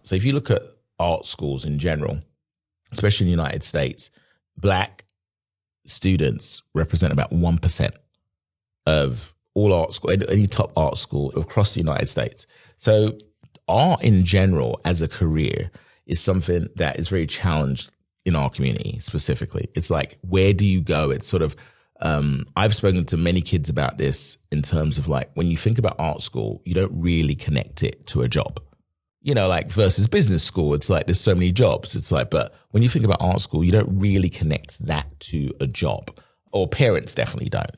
So if you look at art schools in general, especially in the United States, Black students represent about 1% of all art school, any top art school across the United States. So art in general as a career is something that is very challenged in our community specifically. It's like, where do you go? It's sort of, I've spoken to many kids about this in terms of like, when you think about art school, you don't really connect it to a job. You know, like versus business school, it's like there's so many jobs. It's like, but when you think about art school, you don't really connect that to a job, or parents definitely don't.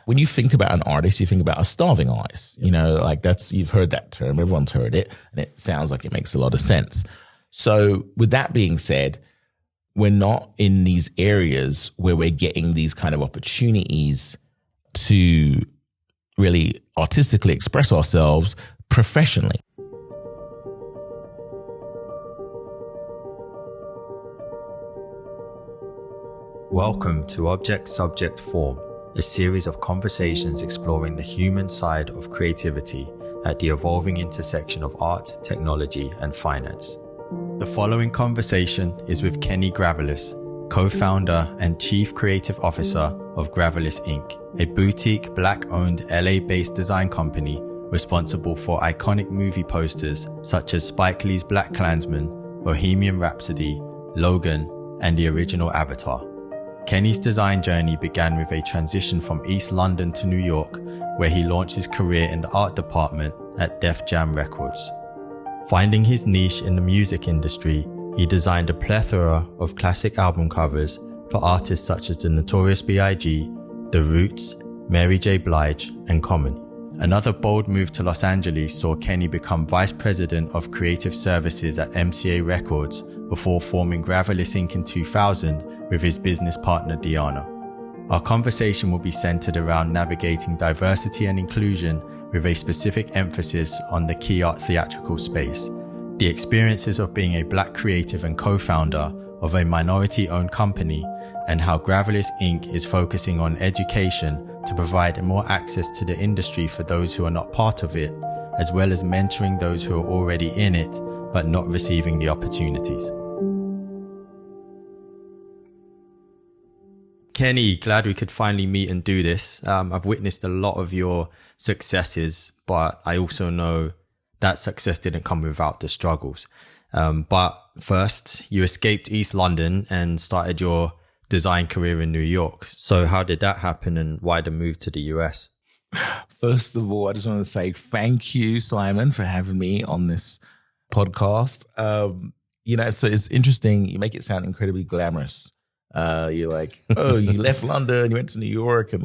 When you think about an artist, you think about a starving artist. You know, like you've heard that term, everyone's heard it, and it sounds like it makes a lot of sense. So with that being said, we're not in these areas where we're getting these kind of opportunities to really artistically express ourselves professionally. Welcome to Object Subject Form, a series of conversations exploring the human side of creativity at the evolving intersection of art, technology, and finance. The following conversation is with Kenny Gravillis, co-founder and chief creative officer of Gravillis Inc., a boutique Black-owned LA-based design company responsible for iconic movie posters such as Spike Lee's BlacKkKlansman, Bohemian Rhapsody, Logan, and the original Avatar. Kenny's design journey began with a transition from East London to New York, where he launched his career in the art department at Def Jam Records. Finding his niche in the music industry, he designed a plethora of classic album covers for artists such as the Notorious B.I.G., The Roots, Mary J. Blige, and Common. Another bold move to Los Angeles saw Kenny become vice president of creative services at MCA Records before forming Gravillis Inc. in 2000 with his business partner Diana. Our conversation will be centered around navigating diversity and inclusion with a specific emphasis on the key art theatrical space, the experiences of being a Black creative and co-founder of a minority-owned company, and how Gravillis Inc. is focusing on education to provide more access to the industry for those who are not part of it, as well as mentoring those who are already in it but not receiving the opportunities. Kenny, glad we could finally meet and do this. I've witnessed a lot of your successes, but I also know that success didn't come without the struggles. But first, you escaped East London and started your design career in New York. So how did that happen, and why the move to the US? First of all, I just want to say thank you, Simon, for having me on this podcast. So it's interesting. You make it sound incredibly glamorous. You're like, oh, you left London, you went to New York, and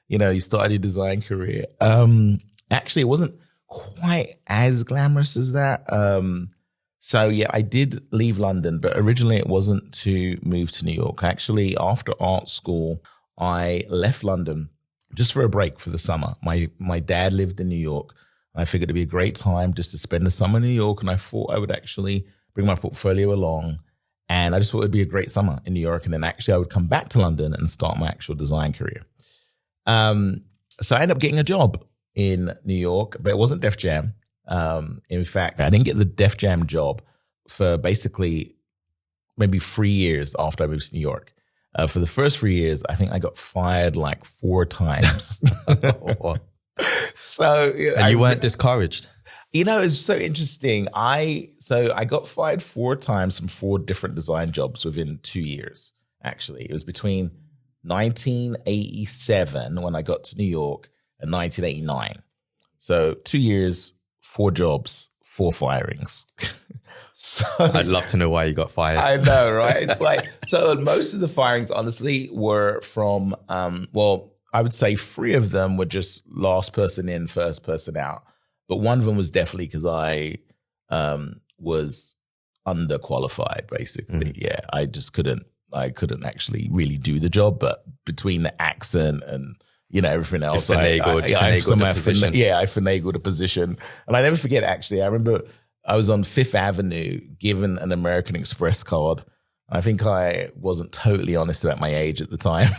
you started your design career. Actually, it wasn't quite as glamorous as that. So yeah, I did leave London, but originally it wasn't to move to New York. Actually, after art school, I left London just for a break for the summer. My dad lived in New York. I figured it'd be a great time just to spend the summer in New York, and I thought I would actually bring my portfolio along. And I just thought it'd be a great summer in New York. And then actually I would come back to London and start my actual design career. So I ended up getting a job in New York, but it wasn't Def Jam. In fact, I didn't get the Def Jam job for basically maybe 3 years after I moved to New York. For the first 3 years, I think I got fired like 4 times. And you weren't discouraged? It's so interesting. I got fired 4 times from 4 different design jobs within 2 years, actually. It was between 1987, when I got to New York, and 1989. So 2 years, 4 jobs, 4 firings. So I'd love to know why you got fired. I know, right? It's like, so most of the firings, honestly, were from, I would say 3 of them were just last person in, first person out. But one of them was definitely because I was underqualified, basically. Yeah, I just couldn't actually really do the job. But between the accent and, everything else, I finagled a position. And I never forget, actually, I remember I was on Fifth Avenue given an American Express card I think I wasn't totally honest about my age at the time.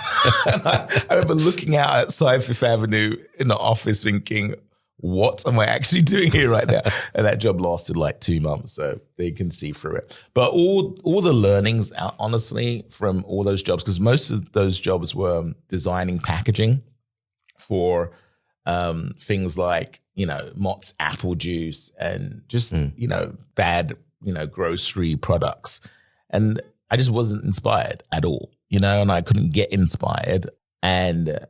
I remember looking out outside Fifth Avenue in the office thinking, what am I actually doing here right now? And that job lasted like 2 months, so they can see through it. But all the learnings, honestly, from all those jobs, because most of those jobs were designing packaging for things like, Mott's apple juice and just, bad, grocery products. And I just wasn't inspired at all, and I couldn't get inspired. And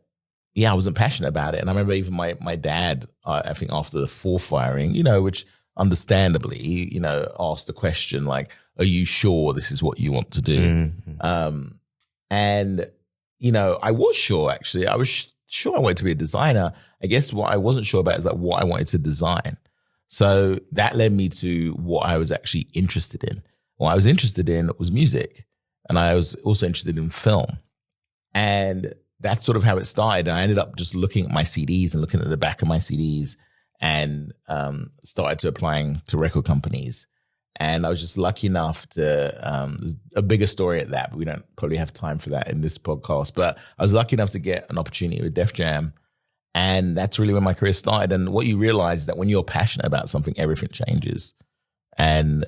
I wasn't passionate about it. And I remember even my dad, I think after the 4th firing, which understandably, asked the question like, are you sure this is what you want to do? Mm-hmm. And, I was sure, actually. I was sure I wanted to be a designer. I guess what I wasn't sure about is like what I wanted to design. So that led me to what I was actually interested in. What I was interested in was music. And I was also interested in film. And that's sort of how it started. And I ended up just looking at my CDs and looking at the back of my CDs and started to applying to record companies. And I was just lucky enough to, there's a bigger story at that, but we don't probably have time for that in this podcast. But I was lucky enough to get an opportunity with Def Jam. And that's really when my career started. And what you realize is that when you're passionate about something, everything changes. And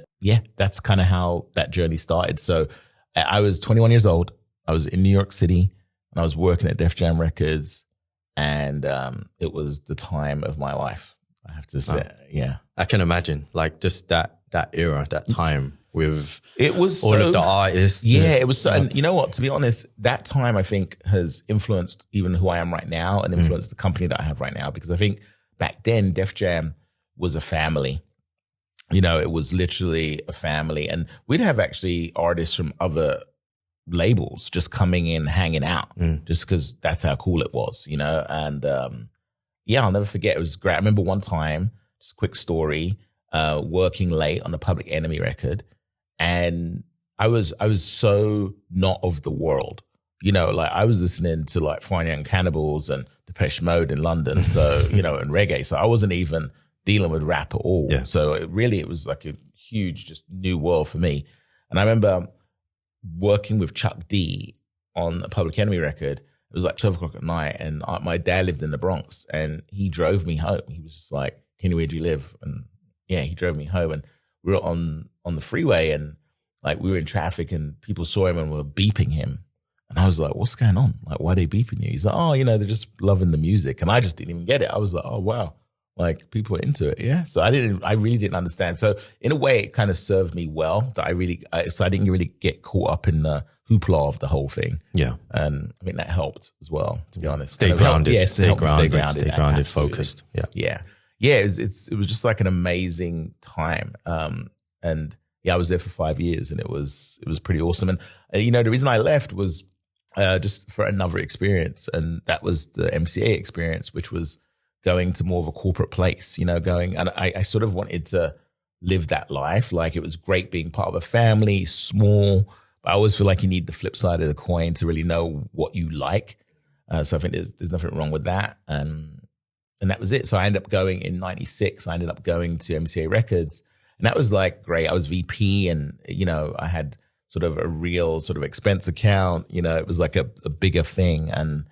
that's kind of how that journey started. So I was 21 years old. I was in New York City and I was working at Def Jam Records. And it was the time of my life, I have to say. Wow. Yeah. I can imagine like just that era, that time with it was all of the artists. Yeah, it was so, and you know what, to be honest, that time I think has influenced even who I am right now and influenced the company that I have right now, because I think back then Def Jam was a family. It was literally a family, and we'd have actually artists from other labels just coming in, hanging out, just because that's how cool it was, and I'll never forget. It was great. I remember one time, just a quick story, working late on a Public Enemy record. And I was so not of the world, like I was listening to like Fine Young Cannibals and Depeche Mode in London. So, and reggae. So I wasn't even dealing with rap at all. Yeah. So it was like a huge, just new world for me. And I remember working with Chuck D on a Public Enemy record. It was like 12 o'clock at night, and my dad lived in the Bronx, and he drove me home. He was just like, Kenny, where do you live? And he drove me home, and we were on the freeway, and like we were in traffic, and people saw him and were beeping him. And I was like, what's going on? Like, why are they beeping you? He's like, oh, they're just loving the music. And I just didn't even get it. I was like, oh, wow. Like people are into it. Yeah. So I really didn't understand. So in a way, it kind of served me well that I didn't really get caught up in the hoopla of the whole thing. Yeah. And I think that helped as well, to be honest. Stay grounded. Yes. Stay grounded, focused. Yeah. Yeah. Yeah. It was just like an amazing time. And I was there for 5 years, and it was pretty awesome. And the reason I left was just for another experience. And that was the MCA experience, which was going to more of a corporate place, and I sort of wanted to live that life. Like it was great being part of a family, small, but I always feel like you need the flip side of the coin to really know what you like. So I think there's nothing wrong with that. And that was it. So I ended up going in 96. I ended up going to MCA Records, and that was like great. I was VP, and, I had sort of a real sort of expense account. It was like a bigger thing. And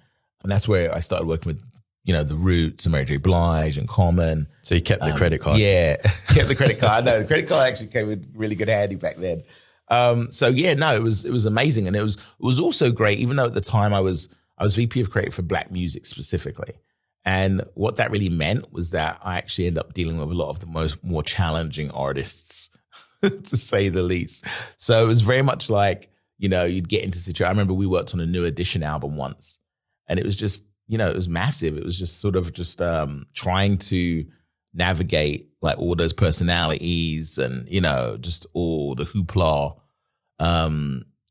that's where I started working with, the Roots and Mary J. Blige and Common. So you kept the credit card? Yeah, kept the credit card. No, the credit card actually came with really good handy back then. It was amazing. And it was also great, even though at the time I was VP of Creative for Black music specifically. And what that really meant was that I actually ended up dealing with a lot of the more challenging artists, to say the least. So it was very much like, you'd get into situations. I remember we worked on a New Edition album once, and it was just, it was massive. It was just sort of trying to navigate like all those personalities and, just all the hoopla.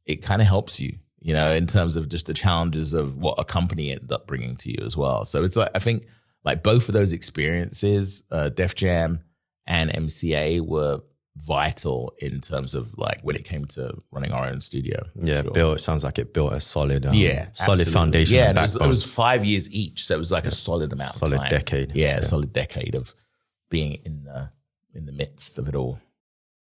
It kind of helps you, in terms of just the challenges of what a company ended up bringing to you as well. So it's like, I think like both of those experiences, Def Jam and MCA, were vital in terms of like when it came to running our own studio. Yeah, sure. It sounds like it built a solid, solid foundation. Yeah, it was 5 years each, so it was like a solid amount of time. Solid decade. Yeah, a solid decade of being in the midst of it all.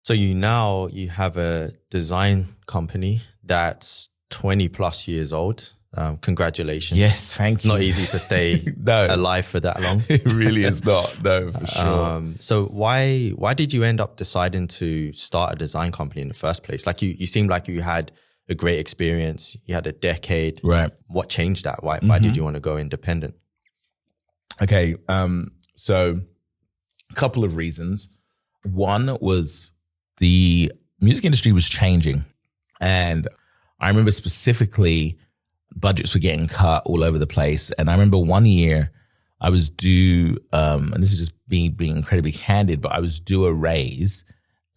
So you have a design company that's 20 plus years old. Congratulations. Yes, thank you. Not easy to stay alive for that long. It really is not. No, for sure. So why did you end up deciding to start a design company in the first place? Like you seemed like you had a great experience. You had a decade. Right. What changed that? Why did you want to go independent? Okay. So a couple of reasons. One was the music industry was changing. And I remember specifically budgets were getting cut all over the place. And I remember one year I was due, and this is just being incredibly candid, but I was due a raise.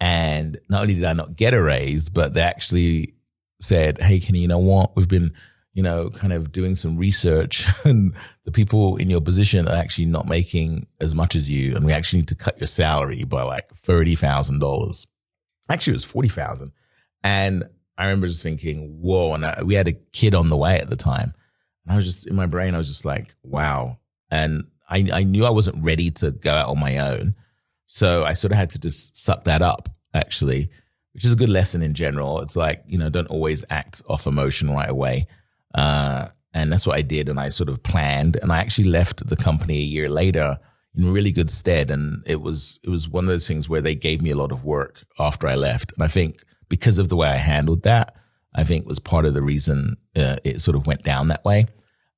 And not only did I not get a raise, but they actually said, hey, Kenny, you know what? We've been, kind of doing some research and the people in your position are actually not making as much as you. And we actually need to cut your salary by like $30,000. Actually, it was $40,000. And I remember just thinking, whoa. And we had a kid on the way at the time. And I was just, in my brain, I was just like, wow. And I knew I wasn't ready to go out on my own. So I sort of had to just suck that up, actually, which is a good lesson in general. It's like, don't always act off emotion right away. And that's what I did. And I sort of planned. And I actually left the company a year later in really good stead. And it was one of those things where they gave me a lot of work after I left. And I think because of the way I handled that, I think was part of the reason it sort of went down that way.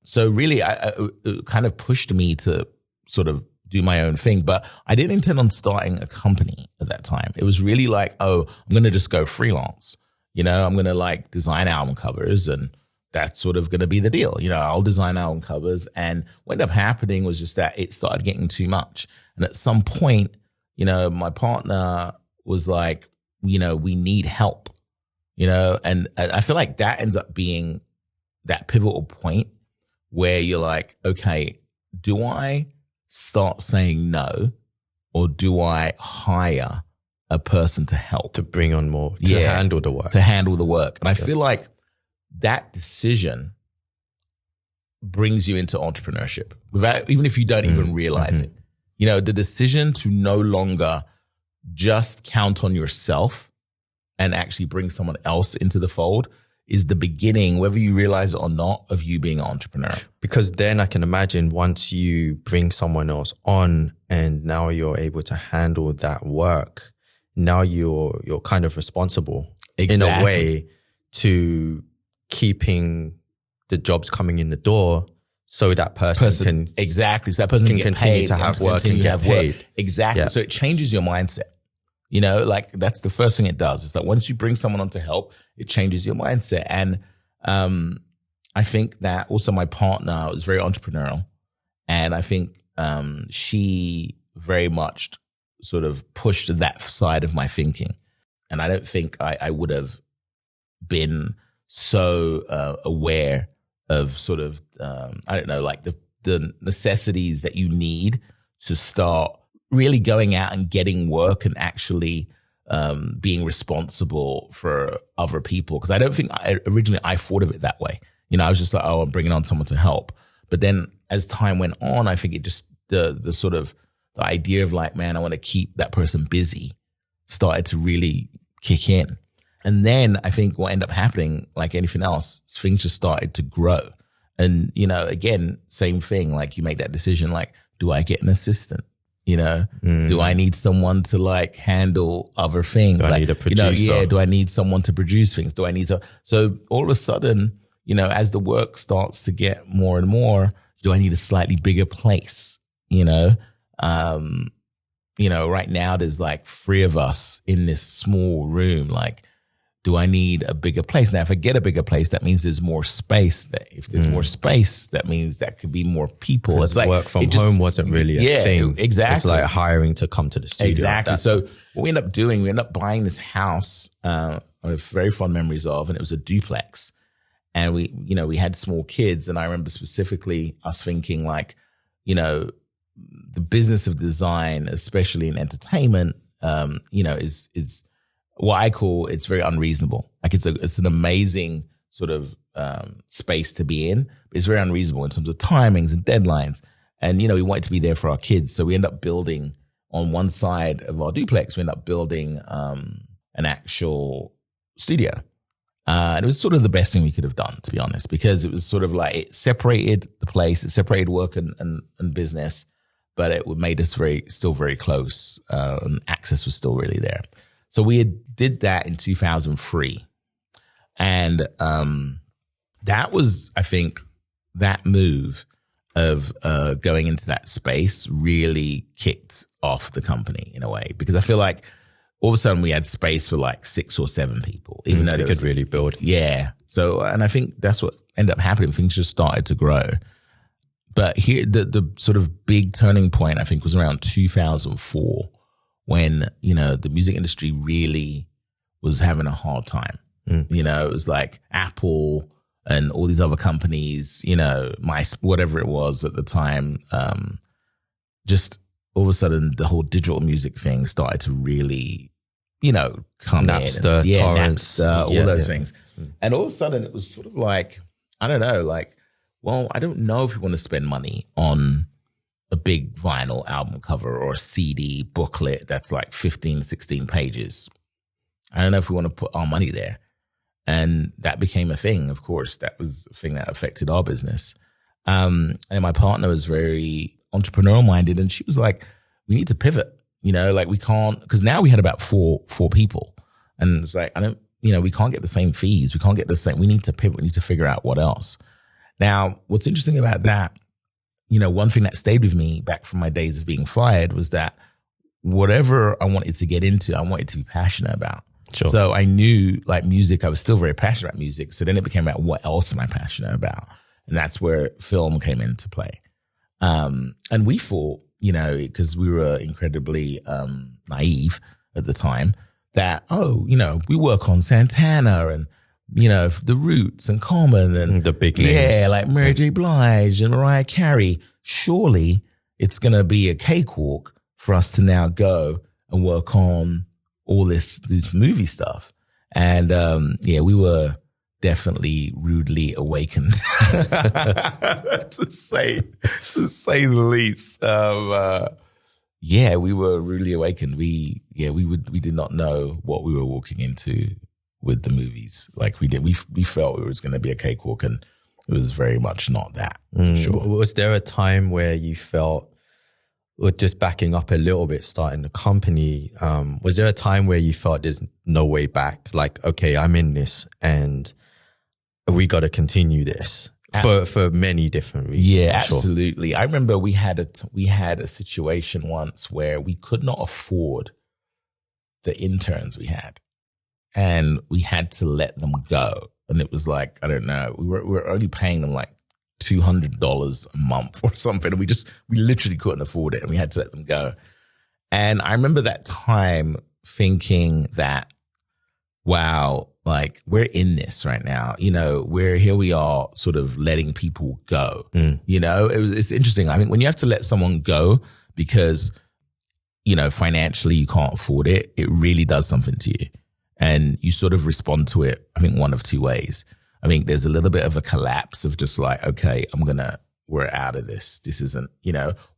So really, it kind of pushed me to sort of do my own thing, but I didn't intend on starting a company at that time. It was really like, I'm going to just go freelance. I'm going to like design album covers and that's sort of going to be the deal. I'll design album covers. And what ended up happening was just that it started getting too much. And at some point, my partner was like, we need help, and I feel like that ends up being that pivotal point where you're like, okay, do I start saying no or do I hire a person to help? To bring on more, to handle the work. To handle the work. And I feel like that decision brings you into entrepreneurship even if you don't even realize it. The decision to no longer just count on yourself and actually bring someone else into the fold is the beginning, whether you realize it or not, of you being an entrepreneur. Because then I can imagine once you bring someone else on and now you're able to handle that work, now you're kind of responsible in a way to keeping the jobs coming in the door so that person can... Exactly. So that person can get continue paid, to have work and get paid. Exactly. Yeah. So it changes your mindset. Like that's the first thing it does. It's like once you bring someone on to help, it changes your mindset. And I think that also my partner was very entrepreneurial. And I think she very much sort of pushed that side of my thinking. And I don't think I would have been so aware of sort of, like the necessities that you need to start really going out and getting work and actually being responsible for other people. Because I don't think originally I thought of it that way. I was just like, I'm bringing on someone to help. But then as time went on, I think it just, the sort of the idea of like, man, I want to keep that person busy started to really kick in. And then I think what ended up happening, like anything else, things just started to grow. And, again, same thing, like you make that decision, like, do I get an assistant? Do I need someone to like handle other things? Do I need a producer? Do I need someone to produce things? Do I need so all of a sudden, as the work starts to get more and more, do I need a slightly bigger place? Right now there's like 3 of us in this small room. Like, do I need a bigger place? Now, if I get a bigger place, that means there's more space. If there's more space, that means that could be more people. It's like work from home wasn't really a thing. Exactly. It's like hiring to come to the studio. Exactly. So what we ended up doing, we ended up buying this house I have very fond memories of, and it was a duplex. And we had small kids. And I remember specifically us thinking like, the business of design, especially in entertainment, is what I call, it's very unreasonable. Like it's an amazing sort of space to be in, but it's very unreasonable in terms of timings and deadlines. And, we want it to be there for our kids. So we end up building on one side of our duplex, we ended up building an actual studio. And it was sort of the best thing we could have done, to be honest, because it was sort of like it separated the place, it separated work and business, but it made us still very close, and access was still really there. So we did that in 2003. And that was, I think, that move of going into that space really kicked off the company in a way, because I feel like all of a sudden we had space for like 6 or 7 people, even though they could really build. Yeah. So, and I think that's what ended up happening. Things just started to grow. But here, the sort of big turning point, I think, was around 2004 when, the music industry really was having a hard time. It was like Apple and all these other companies, whatever it was at the time, just all of a sudden the whole digital music thing started to really, come Napster, in. torrents, Napster, all those things. And all of a sudden it was sort of like, I don't know, like, well, I don't know if we want to spend money on a big vinyl album cover or a CD booklet that's like 15, 16 pages. I don't know if we want to put our money there. And that became a thing, of course. That was a thing that affected our business. And my partner was very entrepreneurial minded, and she was like, we need to pivot, like we can't, because now we had about four people. And it's like, we can't get the same fees. We can't get the same, we need to pivot. We need to figure out what else. Now, what's interesting about that, one thing that stayed with me back from my days of being fired was that whatever I wanted to get into, I wanted to be passionate about. Sure. So I knew like music, I was still very passionate about music. So then it became about what else am I passionate about? And that's where film came into play. And we thought, because we were incredibly naive at the time, that, we work on Santana and, The Roots and Common and the big names. Yeah, like Mary J. Blige and Mariah Carey. Surely it's going to be a cakewalk for us to now go and work on all this movie stuff. And we were definitely rudely awakened to say the least. We were rudely awakened. We did not know what we were walking into with the movies. Like we felt it was going to be a cakewalk, and it was very much not that. Sure. Was there a time where you felt, or just backing up a little bit, starting the company, was there a time where you felt there's no way back? Like, okay, I'm in this and we got to continue this for many different reasons. Yeah, absolutely. Sure. I remember we had a situation once where we could not afford the interns we had, and we had to let them go. And it was like, I don't know, we were only paying them like $200 a month or something. And we literally couldn't afford it, and we had to let them go. And I remember that time thinking that, wow, like we're in this right now, we are sort of letting people go, it's interesting. I mean, when you have to let someone go because, financially you can't afford it, it really does something to you. And you sort of respond to it, I think, one of two ways. I think there's a little bit of a collapse of just like, okay, we're out of this. This isn't,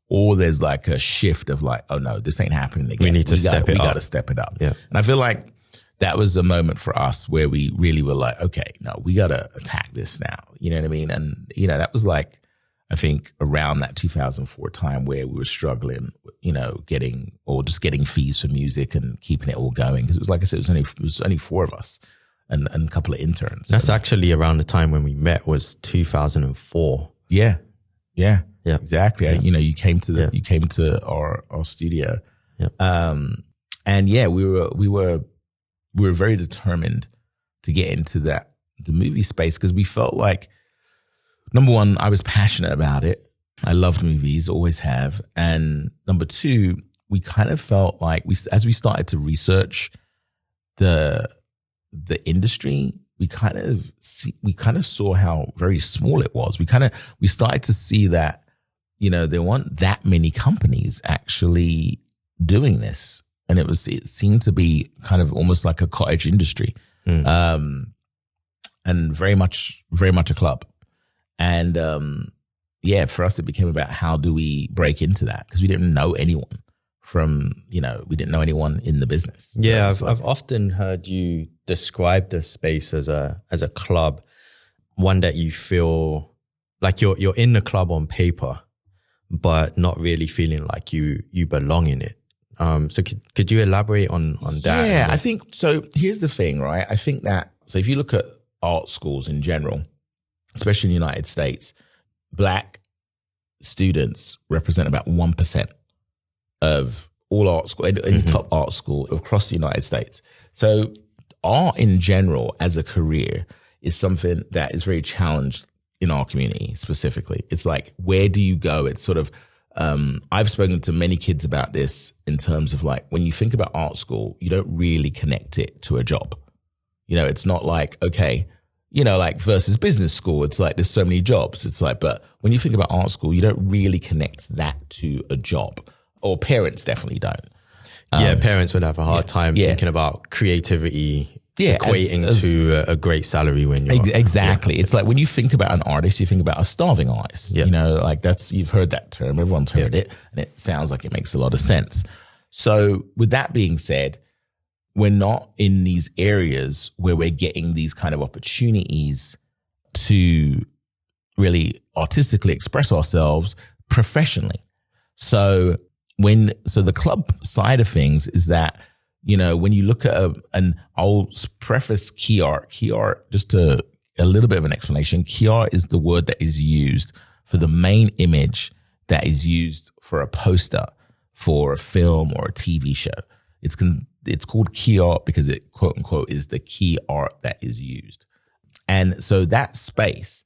or there's like a shift of like, oh no, this ain't happening again. We need to step it up. We got to step it up. Yeah. And I feel like that was a moment for us where we really were like, okay, no, we got to attack this now. You know what I mean? And, that was like, I think around that 2004 time where we were struggling, getting fees for music and keeping it all going. Because it was like I said, it was only 4 of us and a couple of interns. That's actually around the time when we met, was 2004. Yeah, exactly. Yeah. You came to our studio. Yeah. We were very determined to get into the movie space, because we felt like, number one, I was passionate about it. I loved movies, always have. And number two, we kind of felt like as we started to research the industry, we kind of saw how very small it was. We started to see that, there weren't that many companies actually doing this. And it seemed to be kind of almost like a cottage industry, and very much a club. And for us, it became about how do we break into that, because we didn't know anyone from, we didn't know anyone in the business. So yeah, I've often heard you describe this space as a club, one that you feel like you're in the club on paper, but not really feeling like you belong in it. So could you elaborate on that? Yeah, I think so. Here's the thing, right? I think that, so if you look at art schools in general, especially in the United States, Black students represent about 1% of all art school, any top art school across the United States. So art in general as a career is something that is very challenged in our community specifically. It's like, where do you go? It's sort of, I've spoken to many kids about this in terms of like, when you think about art school, you don't really connect it to a job. It's not like, okay, like versus business school, it's like there's so many jobs. It's like, but when you think about art school, you don't really connect that to a job, or parents definitely don't. Parents would have a hard time thinking about creativity equating to a great salary when you're... Exactly. It's like when you think about an artist, you think about a starving artist. Like you've heard that term, everyone's heard it, and it sounds like it makes a lot of sense. So with that being said, we're not in these areas where we're getting these kind of opportunities to really artistically express ourselves professionally. So the club side of things is that, when you look at and I'll preface key art, just a little bit of an explanation. Key art is the word that is used for the main image that is used for a poster, for a film or a TV show. It's called key art because it, quote unquote, is the key art that is used. And so that space,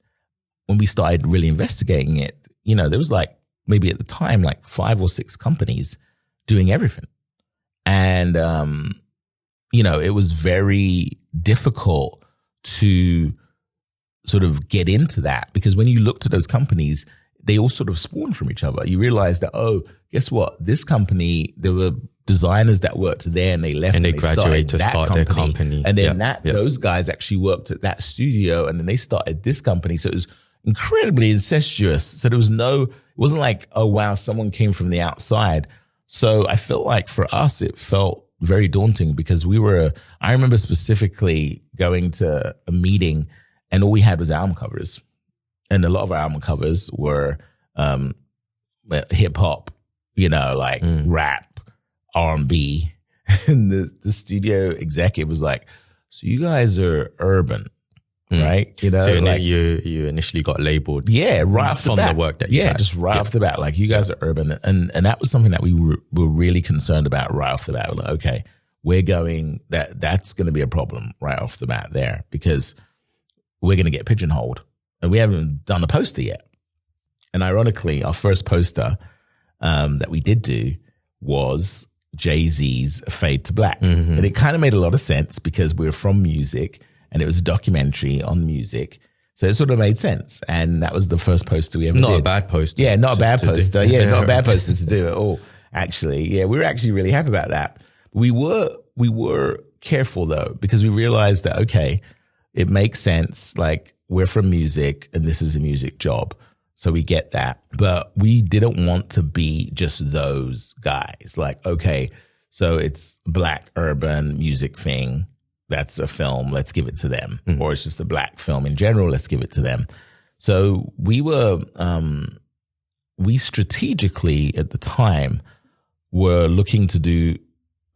when we started really investigating it, there was like, maybe at the time, like 5 or 6 companies doing everything. And, it was very difficult to sort of get into that, because when you looked at those companies, they all sort of spawned from each other. You realize that, oh, guess what? This company, there were designers that worked there and they left and they graduate to start their company. And then those guys actually worked at that studio and then they started this company. So it was incredibly incestuous. So it wasn't like, oh, wow, someone came from the outside. So I felt like for us, it felt very daunting because I remember specifically going to a meeting and all we had was album covers. And a lot of our album covers were hip hop, rap, R&B. And the studio executive was like, so you guys are urban. Right? So you initially got labeled right off the bat. From the work that you had. Just right off the bat. Like, you guys are urban. And that was something that we were really concerned about right off the bat. We're like, okay, that's going to be a problem right off the bat there, because we're going to get pigeonholed and we haven't done a poster yet. And ironically, our first poster that we did do was Jay-Z's Fade to Black. And it kind of made a lot of sense because we're from music. And it was a documentary on music. So it sort of made sense. And that was the first poster we ever did. Not a bad poster. Yeah, not a bad poster. Yeah, not a bad poster to do at all, actually. Yeah, we were actually really happy about that. We were careful though, because we realized that, okay, it makes sense. Like, we're from music and this is a music job. So we get that. But we didn't want to be just those guys. Like, okay, so it's Black urban music thing. That's a film, let's give it to them. Or it's just a Black film in general, let's give it to them. So we strategically at the time were looking to do,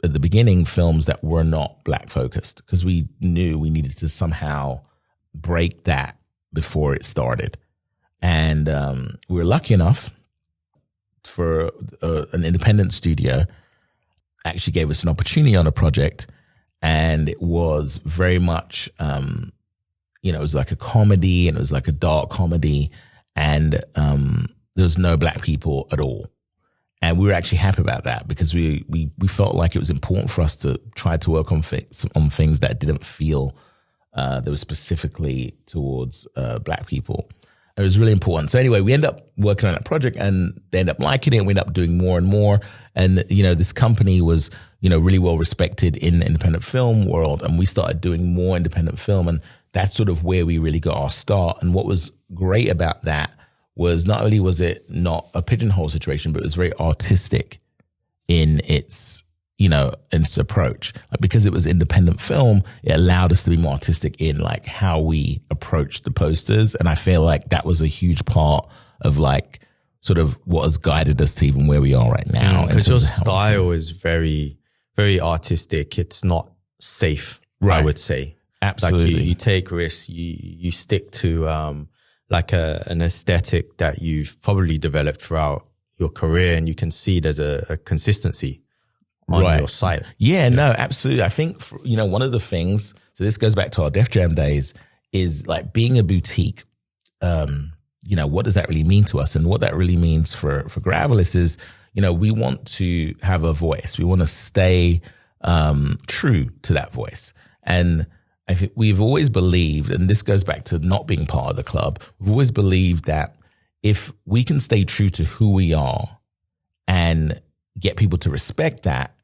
at the beginning, films that were not Black focused, because we knew we needed to somehow break that before it started. And we were lucky enough for an independent studio actually gave us an opportunity on a project. And it was very much, it was like a comedy, and it was like a dark comedy, and there was no Black people at all. And we were actually happy about that, because we felt like it was important for us to try to work on things that didn't feel that were specifically towards Black people. It was really important. So anyway, we ended up working on that project and they ended up liking it. We ended up doing more and more. And, this company was, really well respected in the independent film world. And we started doing more independent film. And that's sort of where we really got our start. And what was great about that was not only was it not a pigeonhole situation, but it was very artistic in its, in its approach. Like, because it was independent film, it allowed us to be more artistic in like how we approach the posters. And I feel like that was a huge part of like sort of what has guided us to even where we are right now. Because your style is very, very artistic. It's not safe, right. I would say. Absolutely. Like you take risks, you stick to like an aesthetic that you've probably developed throughout your career, and you can see there's a consistency on your site. Yeah, no, absolutely. I think, one of the things, so this goes back to our Def Jam days, is like being a boutique. What does that really mean to us? And what that really means for Gravillis is, we want to have a voice. We want to stay true to that voice. And I think we've always believed, and this goes back to not being part of the club, we've always believed that if we can stay true to who we are and get people to respect that,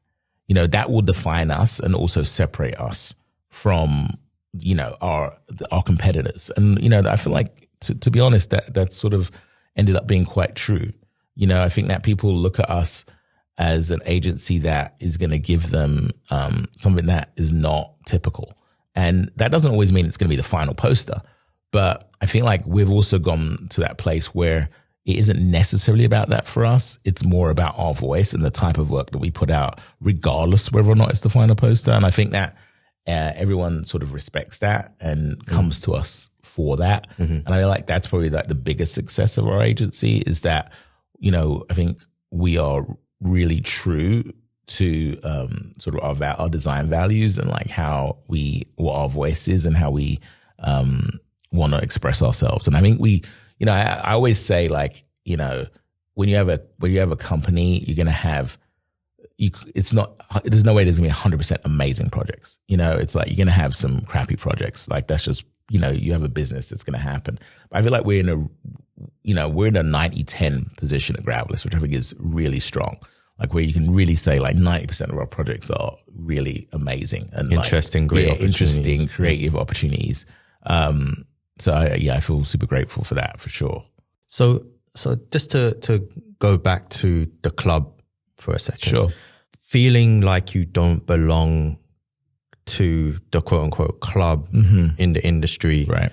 that will define us and also separate us from, our competitors. And, I feel like, to be honest, that sort of ended up being quite true. I think that people look at us as an agency that is going to give them something that is not typical. And that doesn't always mean it's going to be the final poster. But I feel like we've also gone to that place where it isn't necessarily about that for us. It's more about our voice and the type of work that we put out, regardless whether or not it's the final poster. And I think that everyone sort of respects that and comes to us for that. And I feel like that's probably like the biggest success of our agency is that, I think we are really true to sort of our design values and like what our voice is and how we want to express ourselves. And I think I always say like, when you have a company, you're going to have, there's no way there's going to be 100% amazing projects. It's like, you're going to have some crappy projects. Like that's just, you have a business that's going to happen. But I feel like we're in a 90-10 position at Gravillis, which I think is really strong. Like where you can really say like 90% of our projects are really amazing and interesting, great opportunities. Interesting, creative opportunities. So I feel super grateful for that for sure. So just to go back to the club for a second. Sure. Feeling like you don't belong to the quote unquote club in the industry. Right.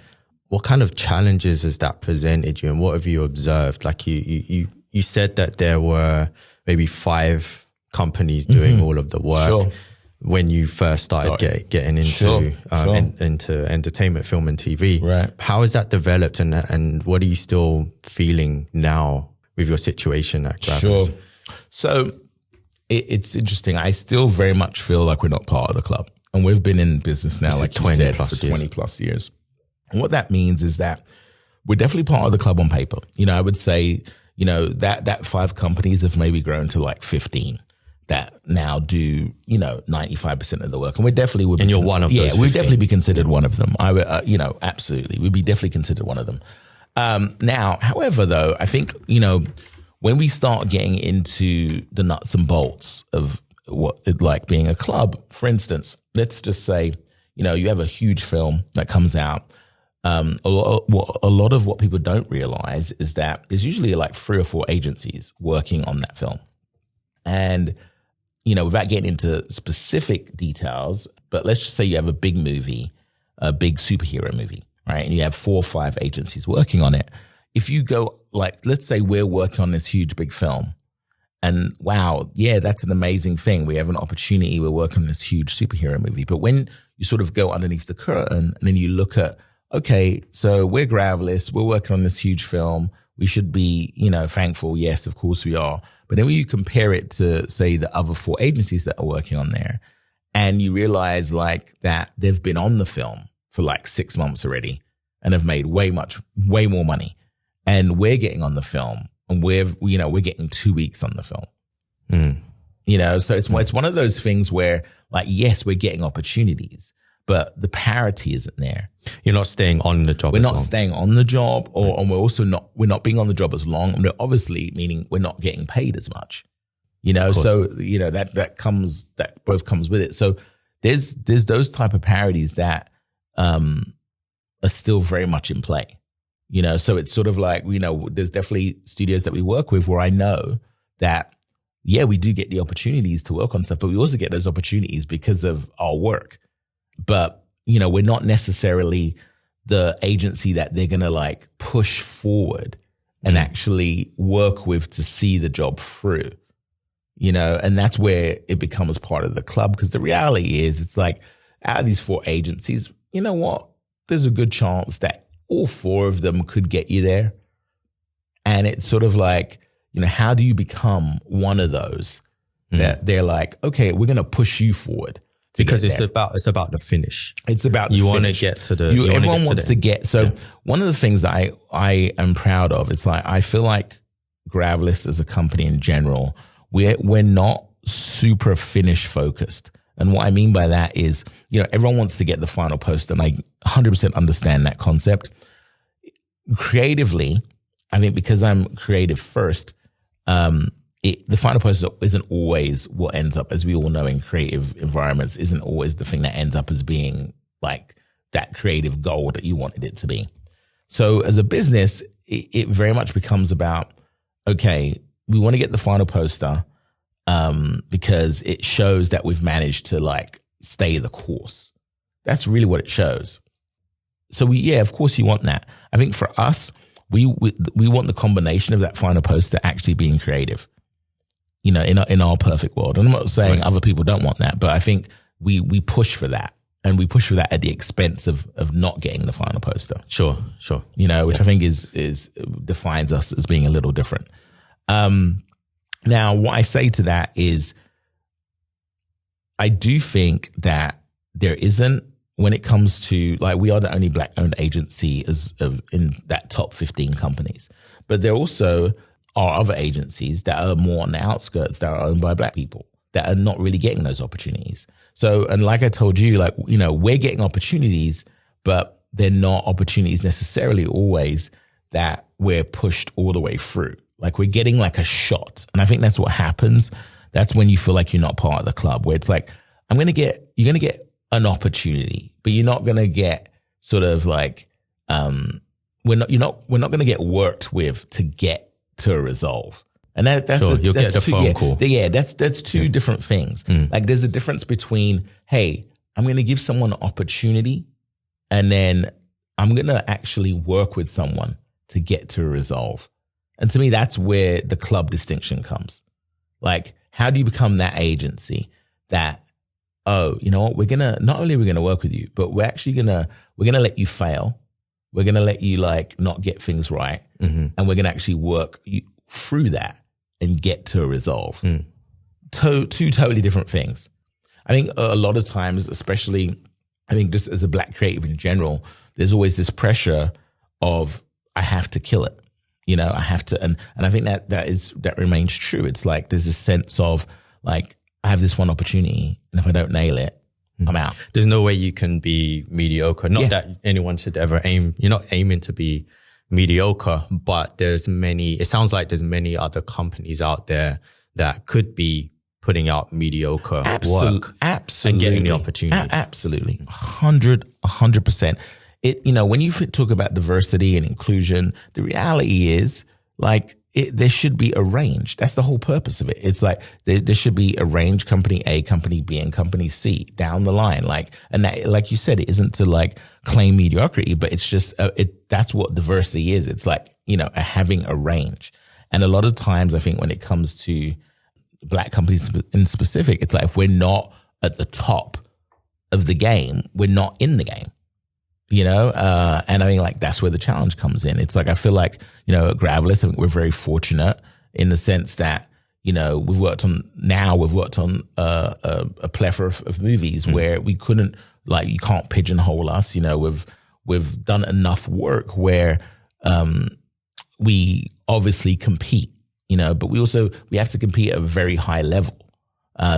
What kind of challenges has that presented you and what have you observed? Like you said that there were maybe 5 companies doing all of the work. Sure. When you first started getting into into entertainment, film and TV. Right. How has that developed and what are you still feeling now with your situation at Gravillis? Sure. So it's interesting. I still very much feel like we're not part of the club. And we've been in business now, like you said, for 20 plus years. And what that means is that we're definitely part of the club on paper. I would say, that 5 companies have maybe grown to like 15 that now do, 95% of the work. And we definitely would be. And you're one of those 15. We'd definitely be considered one of them. I would, absolutely. We'd be definitely considered one of them. Now, however, though, I think, when we start getting into the nuts and bolts of what it like being a club, for instance, let's just say, you have a huge film that comes out. A lot of what people don't realize is that there's usually like 3 or 4 agencies working on that film. And, without getting into specific details, but let's just say you have a big movie, a big superhero movie, right? And you have 4 or 5 agencies working on it. If you go like, let's say we're working on this huge, big film and wow, yeah, that's an amazing thing. We have an opportunity. We're working on this huge superhero movie. But when you sort of go underneath the curtain and then you look at, okay, so we're Gravillis, we're working on this huge film. We should be, thankful. Yes, of course we are. But then when you compare it to, say, the other 4 agencies that are working on there, and you realize like that they've been on the film for like 6 months already and have made way more money. And we're getting on the film and we're getting 2 weeks on the film. So it's one of those things where like, yes, we're getting opportunities, but the parity isn't there. You're not staying on the job. We're not staying on the job, and we're also not being on the job as long. And obviously, meaning we're not getting paid as much. So that both comes with it. So there's those type of parities that are still very much in play. So it's sort of like there's definitely studios that we work with where I know that we do get the opportunities to work on stuff, but we also get those opportunities because of our work. But, we're not necessarily the agency that they're going to like push forward and actually work with to see the job through, and that's where it becomes part of the club. Because the reality is, it's like, out of these 4 agencies, you know what? There's a good chance that all 4 of them could get you there. And it's sort of like, how do you become one of those that they're like, okay, we're going to push you forward? Because it's about the finish. It's about you want to get to the. Everyone wants to get. So one of the things that I am proud of, it's like, I feel like Gravillis as a company in general, we're not super finish focused. And what I mean by that is, everyone wants to get the final post, and I 100% understand that concept. Creatively, I think because I'm creative first, the final post isn't always what ends up, as we all know in creative environments, isn't always the thing that ends up as being like that creative goal that you wanted it to be. So as a business, it very much becomes about, okay, we want to get the final poster because it shows that we've managed to like stay the course. That's really what it shows. So of course you want that. I think for us, we want the combination of that final poster actually being creative. In our perfect world. And I'm not saying other people don't want that, but I think we push for that, and we push for that at the expense of not getting the final poster. Sure. Which I think is defines us as being a little different. Now, what I say to that is, I do think that there isn't, when it comes to, like, we are the only Black-owned agency in that top 15 companies, but there also are other agencies that are more on the outskirts that are owned by Black people that are not really getting those opportunities. So, and like I told you, like, we're getting opportunities, but they're not opportunities necessarily always that we're pushed all the way through. Like, we're getting like a shot. And I think that's what happens. That's when you feel like you're not part of the club, where it's like, you're going to get an opportunity, but you're not going to get sort of like, we're not going to get worked with to get to a resolve. And that's sure, you'll get the phone call. Yeah, that's two different things. Like, there's a difference between, hey, I'm going to give someone an opportunity, and then I'm going to actually work with someone to get to a resolve. And to me, that's where the club distinction comes. Like, how do you become that agency that, oh, you know what, not only are we going to work with you, but we're actually going to let you fail. We're going to let you like not get things right. And we're going to actually work you through that and get to a resolve. Two totally different things. I think a lot of times, especially, I think just as a Black creative in general, there's always this pressure of, I have to kill it. I have to, and I think that remains true. It's like, there's a sense of like, I have this one opportunity, and if I don't nail it, I'm out. There's no way you can be mediocre. Not that anyone should ever aim. You're not aiming to be mediocre, but it sounds like there's many other companies out there that could be putting out mediocre work. Absolutely. And getting the opportunities. Absolutely. 100%. When you talk about diversity and inclusion, the reality is like, there should be a range. That's the whole purpose of it. It's like there should be a range, company A, company B, and company C down the line. Like, and that, like you said, it isn't to like claim mediocrity, but it's just that's what diversity is. It's like, having a range. And a lot of times, I think when it comes to Black companies in specific, it's like, if we're not at the top of the game, we're not in the game. And I mean, like, that's where the challenge comes in. It's like, I feel like, at Gravillis, I think we're very fortunate in the sense that, we've worked on a plethora of movies where we couldn't, like, you can't pigeonhole us. We've done enough work where we obviously compete, but we have to compete at a very high level.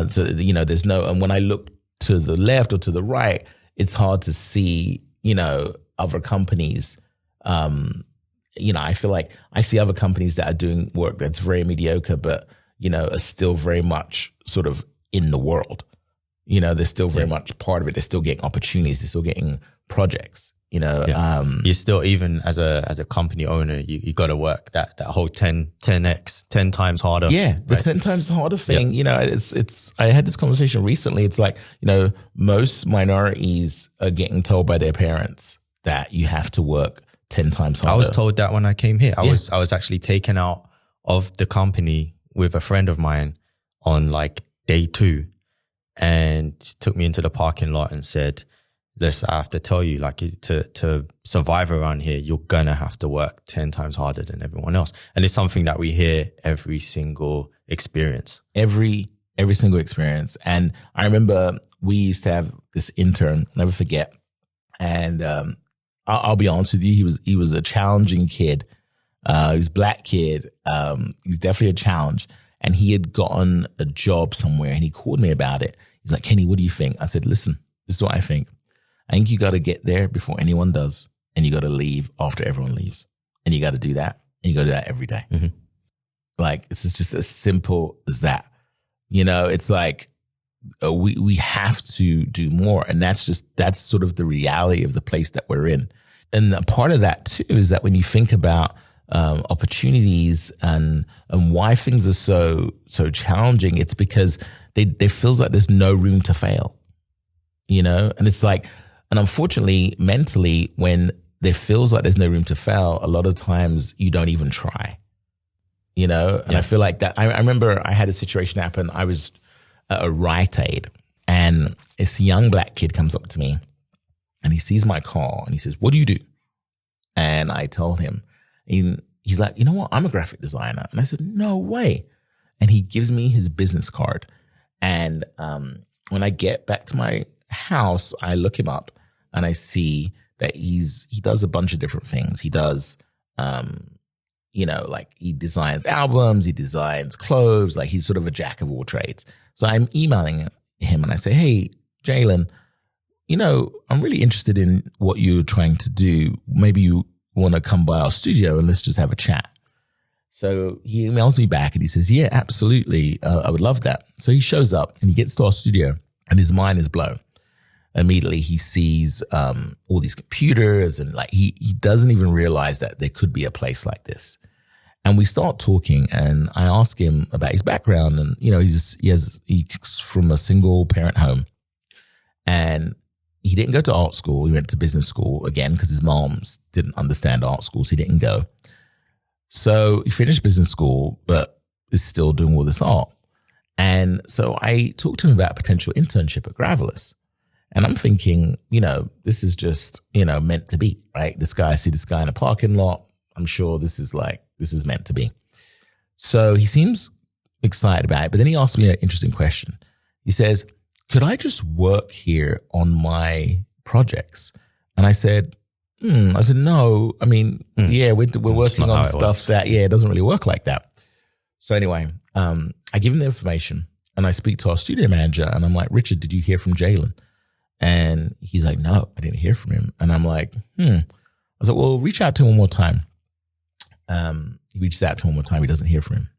So, there's and when I look to the left or to the right, it's hard to see, other companies, I feel like I see other companies that are doing work that's very mediocre, but, are still very much sort of in the world. They're still very much part of it. They're still getting opportunities. They're still getting projects. You still, even as a company owner, you got to work that whole 10x, 10 times harder. Yeah. The right? 10 times harder thing, I had this conversation recently. It's like, most minorities are getting told by their parents that you have to work 10 times harder. I was told that when I came here. I was actually taken out of the company with a friend of mine on like day 2, and took me into the parking lot and said, listen, I have to tell you, like, to survive around here, you're gonna have to work 10 times harder than everyone else. And it's something that we hear every single experience. Every single experience. And I remember we used to have this intern, never forget. And I'll be honest with you, he was a challenging kid. He was a black kid. He's definitely a challenge. And he had gotten a job somewhere, and he called me about it. He's like, Kenny, what do you think? I said, listen, this is what I think. I think you got to get there before anyone does, and you got to leave after everyone leaves. And you got to do that. And you got to do that every day. Mm-hmm. Like, it's just as simple as that. It's like we have to do more. And that's sort of the reality of the place that we're in. And a part of that too is that when you think about opportunities and why things are so challenging, it's because there feels like there's no room to fail. And it's like, and unfortunately, mentally, when there feels like there's no room to fail, a lot of times you don't even try, And I feel like that. I remember I had a situation happen. I was at a Rite Aid, and this young black kid comes up to me, and he sees my car, and he says, what do you do? And I told him, and he's like, you know what? I'm a graphic designer. And I said, no way. And he gives me his business card. And when I get back to my house, I look him up, and I see that he does a bunch of different things. He does, like he designs albums, he designs clothes, like he's sort of a jack of all trades. So I'm emailing him, and I say, hey, Jalen, I'm really interested in what you're trying to do. Maybe you want to come by our studio and let's just have a chat. So he emails me back, and he says, yeah, absolutely. I would love that. So he shows up, and he gets to our studio, and his mind is blown. Immediately he sees all these computers, and like he doesn't even realize that there could be a place like this. And we start talking, and I ask him about his background, and he's from a single parent home, and he didn't go to art school. He went to business school again because his moms didn't understand art school, so he didn't go. So he finished business school, but is still doing all this art. And so I talked to him about a potential internship at Gravillis. And I'm thinking, this is just, meant to be, right? I see this guy in a parking lot. I'm sure this is meant to be. So he seems excited about it. But then he asked me an interesting question. He says, could I just work here on my projects? And I said, no. I mean, we're working on stuff that, it doesn't really work like that. So anyway, I give him the information, and I speak to our studio manager, and I'm like, Richard, did you hear from Jalen? And he's like, no, I didn't hear from him. And I'm like, I was like, well, reach out to him one more time. He reaches out to him one more time. He doesn't hear from him.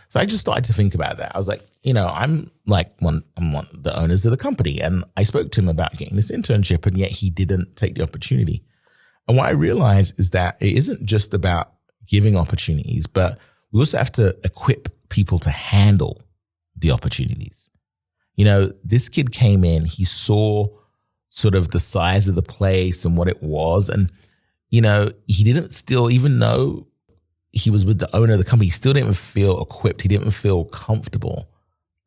So I just started to think about that. I was like, I'm one of the owners of the company, and I spoke to him about getting this internship, and yet he didn't take the opportunity. And what I realized is that it isn't just about giving opportunities, but we also have to equip people to handle the opportunities. This kid came in, he saw sort of the size of the place and what it was. And, he didn't still, even though he was with the owner of the company, he still didn't feel equipped. He didn't feel comfortable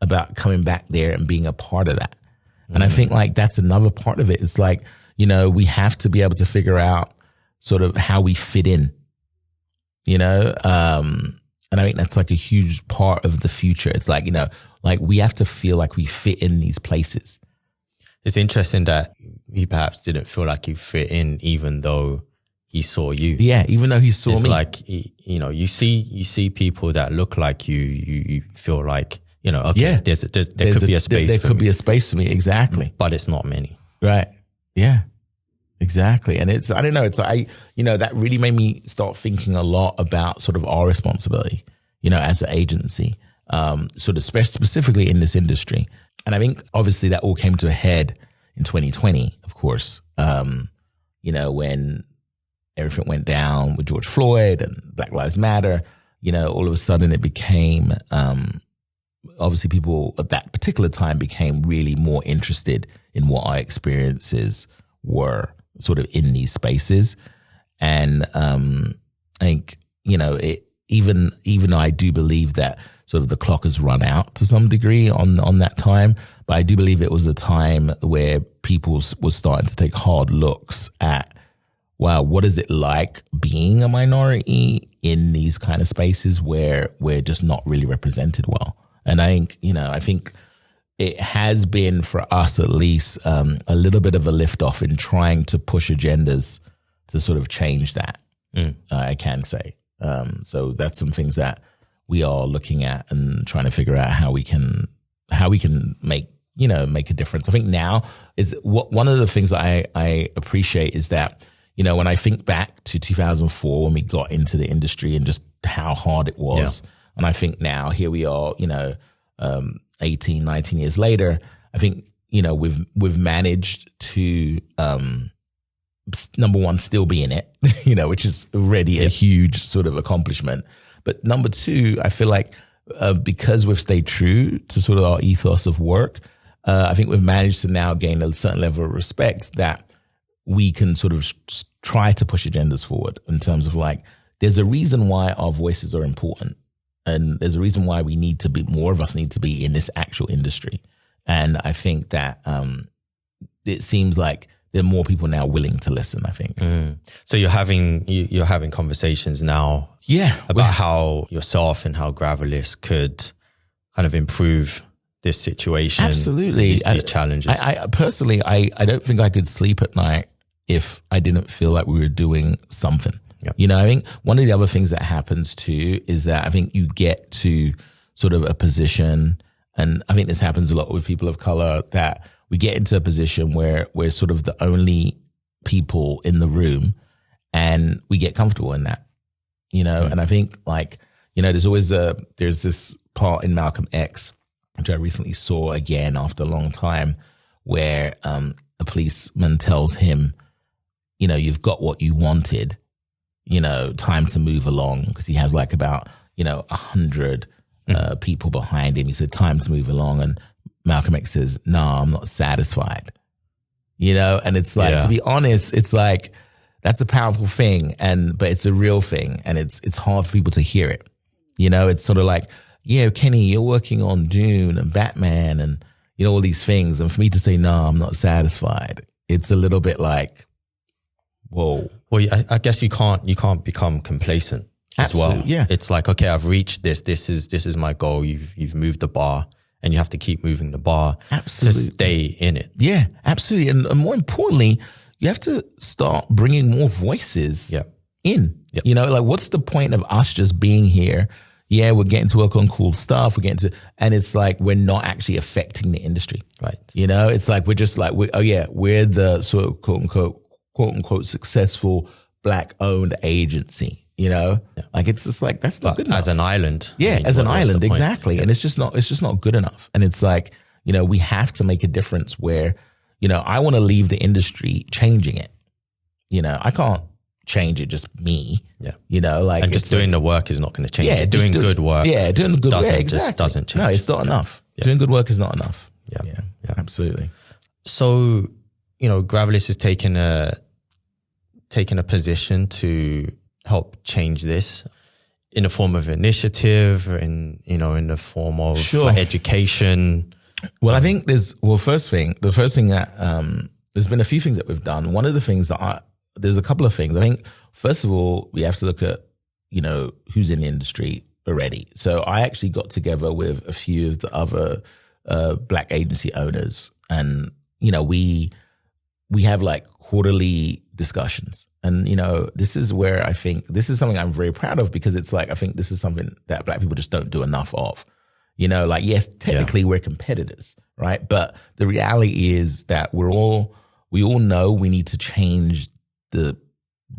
about coming back there and being a part of that. Mm-hmm. And I think like that's another part of it. It's like, we have to be able to figure out sort of how we fit in, and I think that's like a huge part of the future. It's like, like we have to feel like we fit in these places. It's interesting that he perhaps didn't feel like he fit in, even though he saw you. Yeah, even though he saw me. It's like, you see people that look like you. You feel like, okay, there could be a space. There could be a space for me, exactly. But it's not many, right? Yeah, exactly. And I don't know. That really made me start thinking a lot about sort of our responsibility, as an agency, sort of specifically in this industry. And I think obviously that all came to a head in 2020, of course. when everything went down with George Floyd and Black Lives Matter, all of a sudden it became, obviously people at that particular time became really more interested in what our experiences were sort of in these spaces. And I think, even I do believe that sort of the clock has run out to some degree on that time, but I do believe it was a time where people were starting to take hard looks at, wow, what is it like being a minority in these kind of spaces where we're just not really represented well? And I think it has been, for us at least, a little bit of a lift off in trying to push agendas to sort of change that, I can say. So that's some things that we are looking at and trying to figure out how we can make a difference. I think now is one of the things that I appreciate is that, when I think back to 2004 when we got into the industry and just how hard it was, and I think now here we are, 18, 19 years later, I think, we've managed to, number one, still be in it, which is already a huge sort of accomplishment. But number two, I feel like because we've stayed true to sort of our ethos of work, I think we've managed to now gain a certain level of respect that we can sort of try to push agendas forward in terms of like, there's a reason why our voices are important. And there's a reason why more of us need to be in this actual industry. And I think that it seems like there are more people now willing to listen, I think. So you're having conversations now about how yourself and how Gravillis could kind of improve this situation. Absolutely. These challenges. I personally, I don't think I could sleep at night if I didn't feel like we were doing something. Yep. I think one of the other things that happens too is that I think you get to sort of a position, and I think this happens a lot with people of color, that we get into a position where we're sort of the only people in the room and we get comfortable in that, and I think like, there's this part in Malcolm X, which I recently saw again after a long time, where a policeman tells him, you've got what you wanted, time to move along, because he has like about, 100 people behind him. He said, time to move along. And Malcolm X says, no, I'm not satisfied, and it's like, to be honest, it's like, that's a powerful thing. But it's a real thing. And it's hard for people to hear it. It's sort of like, yeah, Kenny, you're working on Dune and Batman and, all these things. And for me to say, no, I'm not satisfied, it's a little bit like, whoa. Well, I guess you can't become complacent as well. Yeah. It's like, okay, I've reached this. This is my goal. You've moved the bar, and you have to keep moving the bar to stay in it. Yeah, absolutely. And more importantly, you have to start bringing more voices in. Yep. Like, what's the point of us just being here? Yeah, we're getting to work on cool stuff. And it's like, we're not actually affecting the industry. Right. It's like, we're just like, we're the sort of quote unquote successful Black owned agency, like, it's just like, that's not good enough. As an island. Yeah. As an island. Exactly. Yeah. And it's just not good enough. And it's like, we have to make a difference where, I want to leave the industry changing it. I can't change it, just me. Yeah. Like, and just doing the work is not going to change it. Doing good work. Yeah. Doing good work. Exactly. Just doesn't change. No, it's not enough. Yeah. Doing good work is not enough. Yeah. Absolutely. So, Gravillis has taken a position to help change this in the form of initiative, in the form of like education. Well, I think the first thing that, there's been a few things that we've done. One of the things there's a couple of things. I think, first of all, we have to look at, who's in the industry already. So I actually got together with a few of the other Black agency owners, and, we have like quarterly discussions. And, this is where I think this is something I'm very proud of, because it's like, I think this is something that Black people just don't do enough of. Like, yes, technically we're competitors, right? But the reality is that we all know we need to change the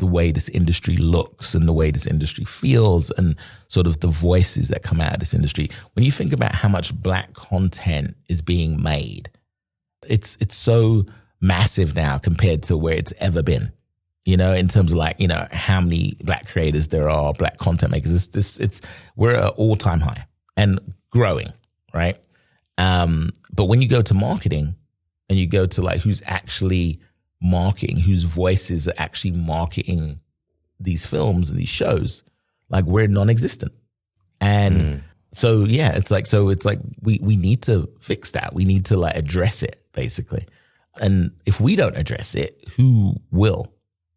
way this industry looks and the way this industry feels and sort of the voices that come out of this industry. When you think about how much Black content is being made, it's so massive now compared to where it's ever been. in terms of like, how many Black creators there are, Black content makers. We're at all time high and growing, right? But when you go to marketing and you go to like who's actually marketing, whose voices are actually marketing these films and these shows, like we're non-existent. And so, yeah, it's like we need to fix that. We need to like address it basically. And if we don't address it, who will?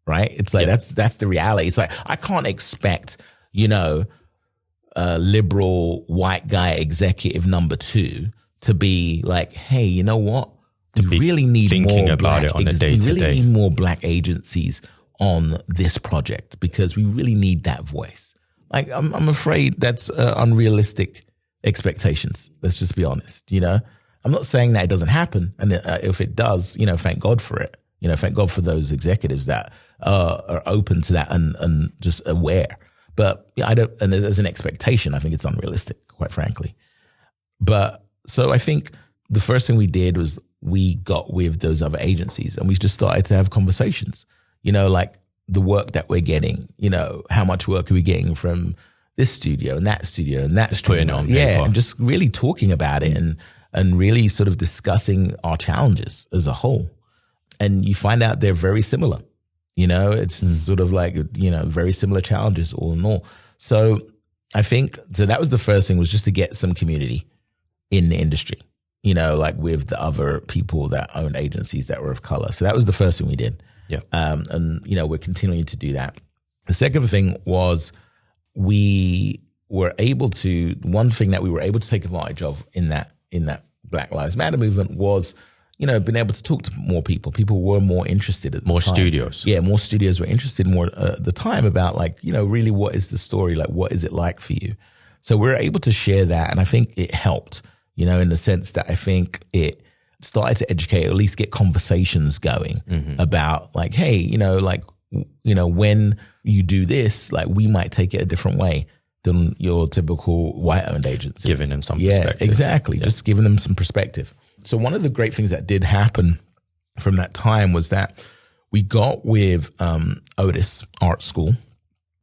Right? It's like, that's the reality. It's like, I can't expect, a liberal white guy executive number 2 to be like, hey, you know what? We really need thinking more about it on a day to day. We really need more Black agencies on this project because we really need that voice. Like, I'm afraid that's unrealistic expectations. Let's just be honest. I'm not saying that it doesn't happen. And if it does, thank God for it. Thank God for those executives that are open to that and just aware. But I don't, and there's an expectation. I think it's unrealistic, quite frankly. But so I think the first thing we did was we got with those other agencies and we just started to have conversations, like the work that we're getting, how much work are we getting from this studio and that studio and that studio. Putting it on paper. Yeah, and just really talking about it and really sort of discussing our challenges as a whole. And you find out they're very similar. It's sort of like, very similar challenges all in all. So I think, so that was the first thing, was just to get some community in the industry, like with the other people that own agencies that were of color. So that was the first thing we did. Yeah. And, we're continuing to do that. The second thing was one thing that we were able to take advantage of in that Black Lives Matter movement was, being able to talk to more people. People were more interested at the more time. Studios. Yeah, more studios were interested more at the time about like, really what is the story? Like, what is it like for you? So we're able to share that. And I think it helped, in the sense that I think it started to educate, or at least get conversations going about like, hey, when you do this, like we might take it a different way than your typical white-owned agency. Giving them some perspective. Exactly. Yeah. Just giving them some perspective. So one of the great things that did happen from that time was that we got with Otis Art School,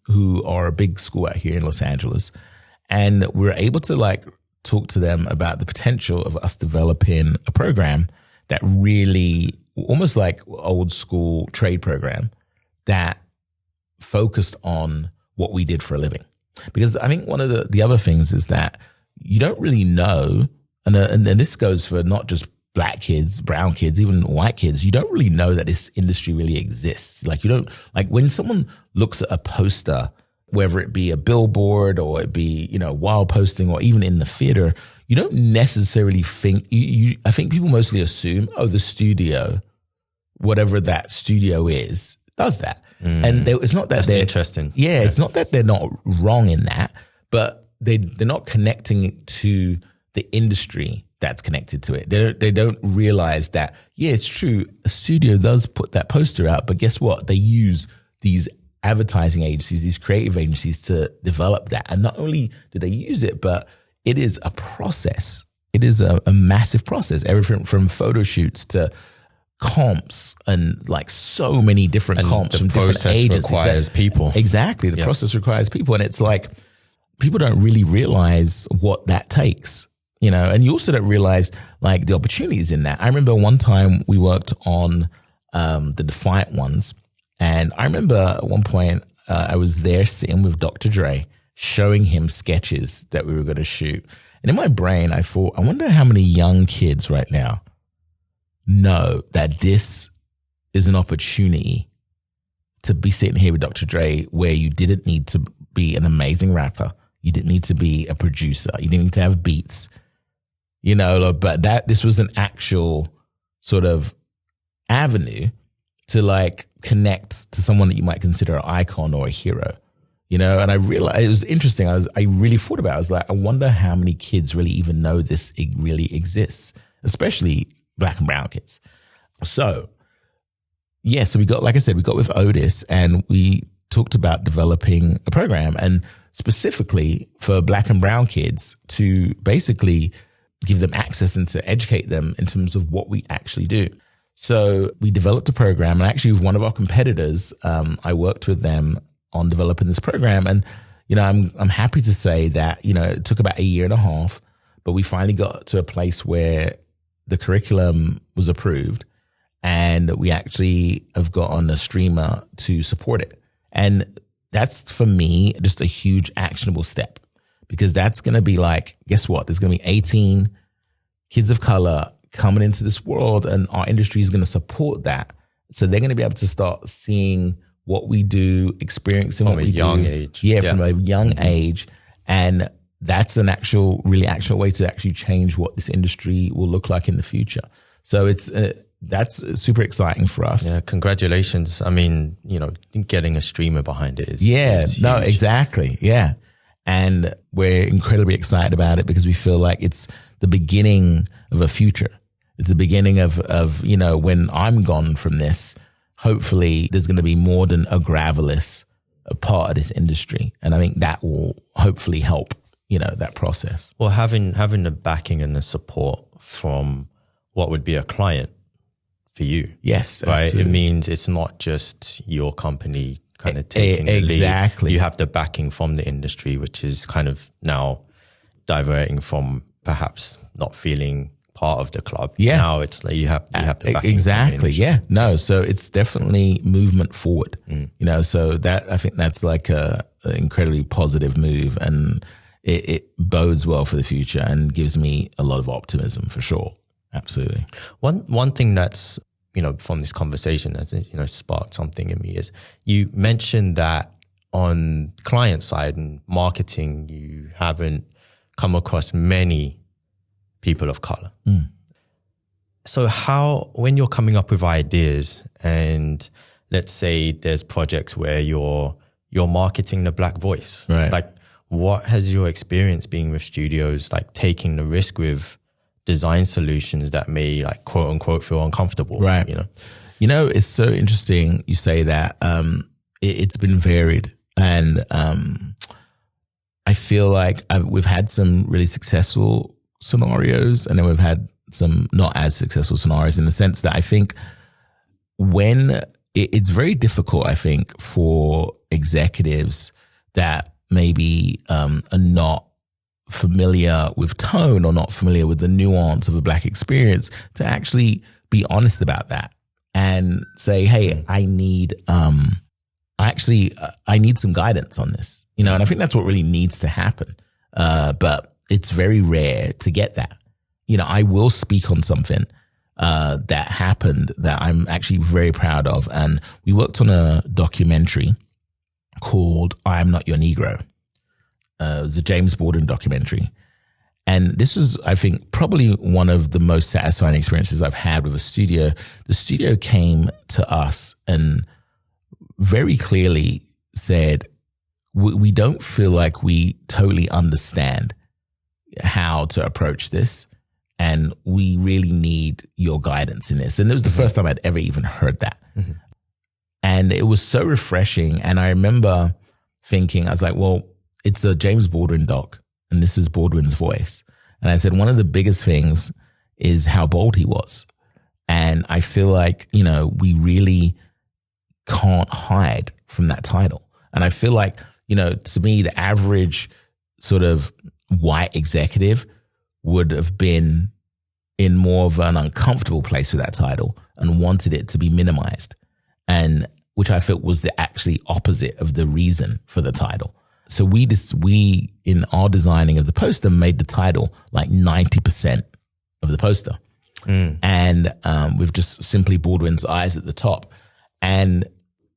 who are a big school out here in Los Angeles. And we were able to like talk to them about the potential of us developing a program that really, almost like old school trade program, that focused on what we did for a living. Because I think one of the other things is that you don't really know, and this goes for not just Black kids, brown kids, even white kids, you don't really know that this industry really exists. Like when someone looks at a poster, whether it be a billboard or it be, while posting or even in the theater, you don't necessarily think, I think people mostly assume, the studio, whatever that studio is, does that. And it's not that that's interesting. Yeah, it's not that they're not wrong in that, but they're not connecting it to the industry that's connected to it. They don't realize that, yeah, it's true. A studio does put that poster out, but guess what? They use these advertising agencies, these creative agencies to develop that. And not only do they use it, but it is a process. It is a massive process. Everything from photo shoots to comps and like so many different comps from different agencies. Requires people. Exactly. The process requires people. And it's like, people don't really realize what that takes, and you also don't realize like the opportunities in that. I remember one time we worked on the Defiant ones. And I remember at one point I was there sitting with Dr. Dre, showing him sketches that we were going to shoot. And in my brain, I thought, I wonder how many young kids right now know that this is an opportunity to be sitting here with Dr. Dre, where you didn't need to be an amazing rapper. You didn't need to be a producer. You didn't need to have beats, but this was an actual sort of avenue to like connect to someone that you might consider an icon or a hero, and I realized it was interesting. I really thought about it. I was like, I wonder how many kids really even know this really exists, especially Black and brown kids. So we got, like I said, we got with Otis and we talked about developing a program, and specifically for Black and brown kids to basically give them access and to educate them in terms of what we actually do. So we developed a program, and actually with one of our competitors, I worked with them on developing this program. And, I'm happy to say that, it took about 1.5 years, but we finally got to a place where the curriculum was approved, and we actually have gotten a streamer to support it. And that's, for me, just a huge actionable step, because that's going to be like, guess what? There's going to be 18 kids of color coming into this world, and our industry is going to support that. So they're going to be able to start seeing what we do, experiencing what we do. From a young age. Yeah, from a young age. And that's an really actual way to actually change what this industry will look like in the future. So that's super exciting for us. Yeah, congratulations. I mean, getting a streamer behind it is huge. No, exactly. Yeah. And we're incredibly excited about it because we feel like it's the beginning of a future. It's the beginning of when I'm gone from this, hopefully there's going to be more than a Gravillis, a part of this industry. And I think that will hopefully help, that process. Well, having the backing and the support from what would be a client for you. Yes, right. absolutely. It means it's not just your company kind of taking the lead. Exactly. You have the backing from the industry, which is kind of now diverting from perhaps not feeling part of the club. Yeah. Now it's like you have the backing. Exactly. Yeah. No. So it's definitely movement forward. So that, I think that's like an incredibly positive move, and it bodes well for the future and gives me a lot of optimism for sure. Absolutely. One thing that's, from this conversation that, sparked something in me is you mentioned that on client side and marketing, you haven't come across many people of color. So when you're coming up with ideas, and let's say there's projects where you're marketing the Black voice, right? Like, what has your experience been with studios, like taking the risk with design solutions that may, like, quote unquote, feel uncomfortable, right? It's so interesting you say that. It's been varied, and I feel like we've had some really successful scenarios, and then we've had some not as successful scenarios, in the sense that I think when it's very difficult, I think, for executives that maybe are not familiar with tone or not familiar with the nuance of a Black experience to actually be honest about that and say, hey, I need some guidance on this, and I think that's what really needs to happen. But it's very rare to get that. I will speak on something that happened that I'm actually very proud of. And we worked on a documentary called I'm Not Your Negro. It was a James Baldwin documentary. And this was, I think, probably one of the most satisfying experiences I've had with a studio. The studio came to us and very clearly said, we don't feel like we totally understand how to approach this, and we really need your guidance in this. And it was the first time I'd ever even heard that. And it was so refreshing. And I remember thinking, I was like, well, it's a James Baldwin doc, and this is Baldwin's voice. And I said, one of the biggest things is how bold he was. And I feel like, we really can't hide from that title. And I feel like, to me, the average sort of white executive would have been in more of an uncomfortable place with that title and wanted it to be minimized, and which I felt was the actually opposite of the reason for the title. So we in our designing of the poster made the title like 90% of the poster, and with just simply Baldwin's eyes at the top. And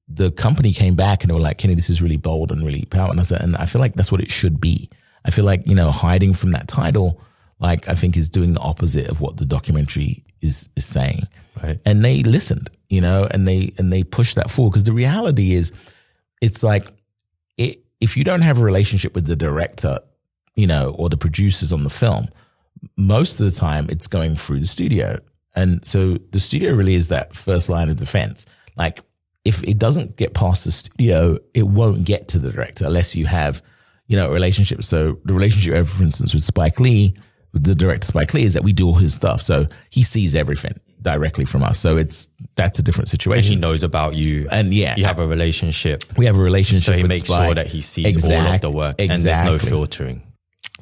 the company came back and they were like, Kenny, this is really bold and really powerful. And I said, and I feel like that's what it should be. I feel like, hiding from that title, like, I think is doing the opposite of what the documentary is saying. Right. And they listened, and they pushed that forward. Because the reality is, it's like, if you don't have a relationship with the director, or the producers on the film, most of the time it's going through the studio. And so the studio really is that first line of defense. Like, if it doesn't get past the studio, it won't get to the director unless you have, a relationship. So the relationship, for instance, with Spike Lee, with the director Spike Lee, is that we do all his stuff. So he sees everything. directly from us. So that's a different And situation. he knows about you. And yeah, you have a relationship. We have a relationship. So he with makes Spike. sure that he sees all of the work and there's no filtering.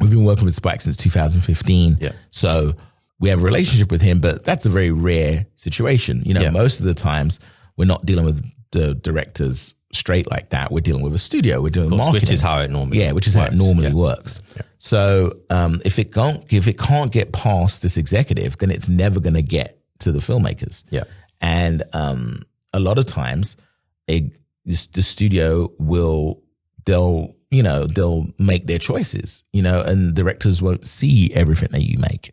We've been working with Spike since 2015. Yeah. So we have a relationship with him, but that's a very rare situation. You know, most of the times we're not dealing with the directors straight like that. We're dealing with a studio. We're doing marketing. Which is how it normally works. Which is how it normally works. Yeah. So if it can't get past this executive, then it's never going to get to the filmmakers. Yeah. And a lot of times the studio they'll make their choices, and directors won't see everything that you make.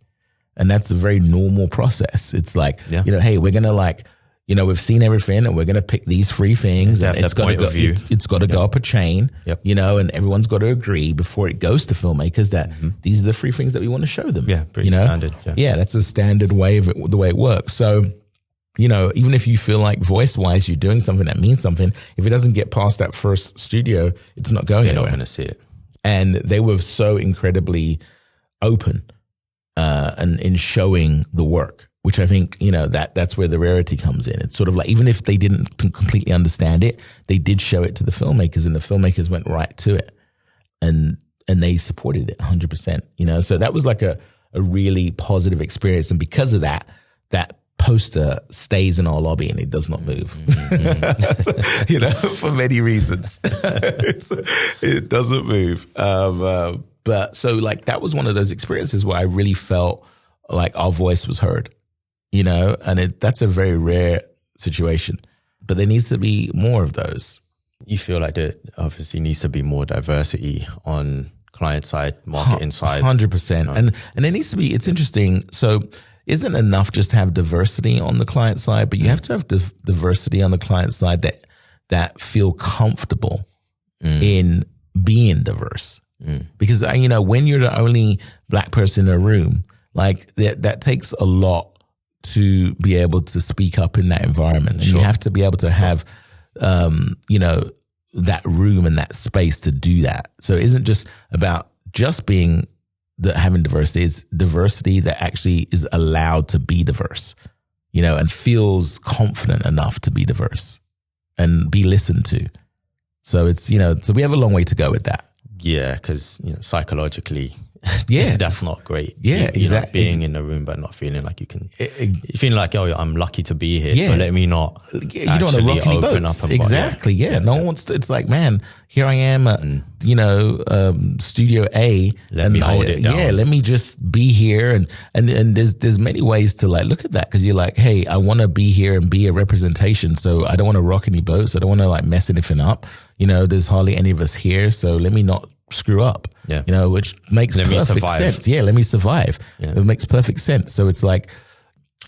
And that's a very normal process. It's like, hey, we're going to we've seen everything and we're going to pick these 3 things. And it's got to go up a chain, and everyone's got to agree before it goes to filmmakers that these are the 3 things that we want to show them. Yeah, pretty standard. Yeah, that's a standard way of it, the way it works. So, even if you feel like voice-wise you're doing something that means something, if it doesn't get past that first studio, it's not going anywhere. You're not going to see it. And they were so incredibly open and in showing the work, which I think, that's where the rarity comes in. It's sort of like, even if they didn't completely understand it, they did show it to the filmmakers and the filmmakers went right to it and they supported it 100%, so that was like a really positive experience. And because of that poster stays in our lobby and it does not move, for many reasons. It doesn't move. But so like, that was one of those experiences where I really felt like our voice was heard, and that's a very rare situation, but there needs to be more of those. You feel like there obviously needs to be more diversity on client side, marketing side. 100%. And there needs to be, it's interesting. So isn't enough just to have diversity on the client side, but you have to have diversity on the client side that feel comfortable in being diverse. Because, when you're the only Black person in a room, like that takes a lot to be able to speak up in that environment. And you have to be able to have, that room and that space to do that. So it isn't just about just being having diversity, is diversity that actually is allowed to be diverse, and feels confident enough to be diverse and be listened to. So it's, so we have a long way to go with that. Yeah, because psychologically, that's not great. Yeah, exactly. Being in a room but not feeling like you can. You feeling like, I'm lucky to be here, so let me not. You don't want to rock any boats. Exactly. No one wants to. It's like, man, here I am at Studio A. Let me hold it down. Yeah, let me just be here, and there's many ways to like look at that, because you're like, hey, I want to be here and be a representation, so I don't want to rock any boats. I don't want to like mess anything up. There's hardly any of us here, so let me not screw up. Which makes perfect sense. Yeah, let me survive. It makes perfect sense. So it's like,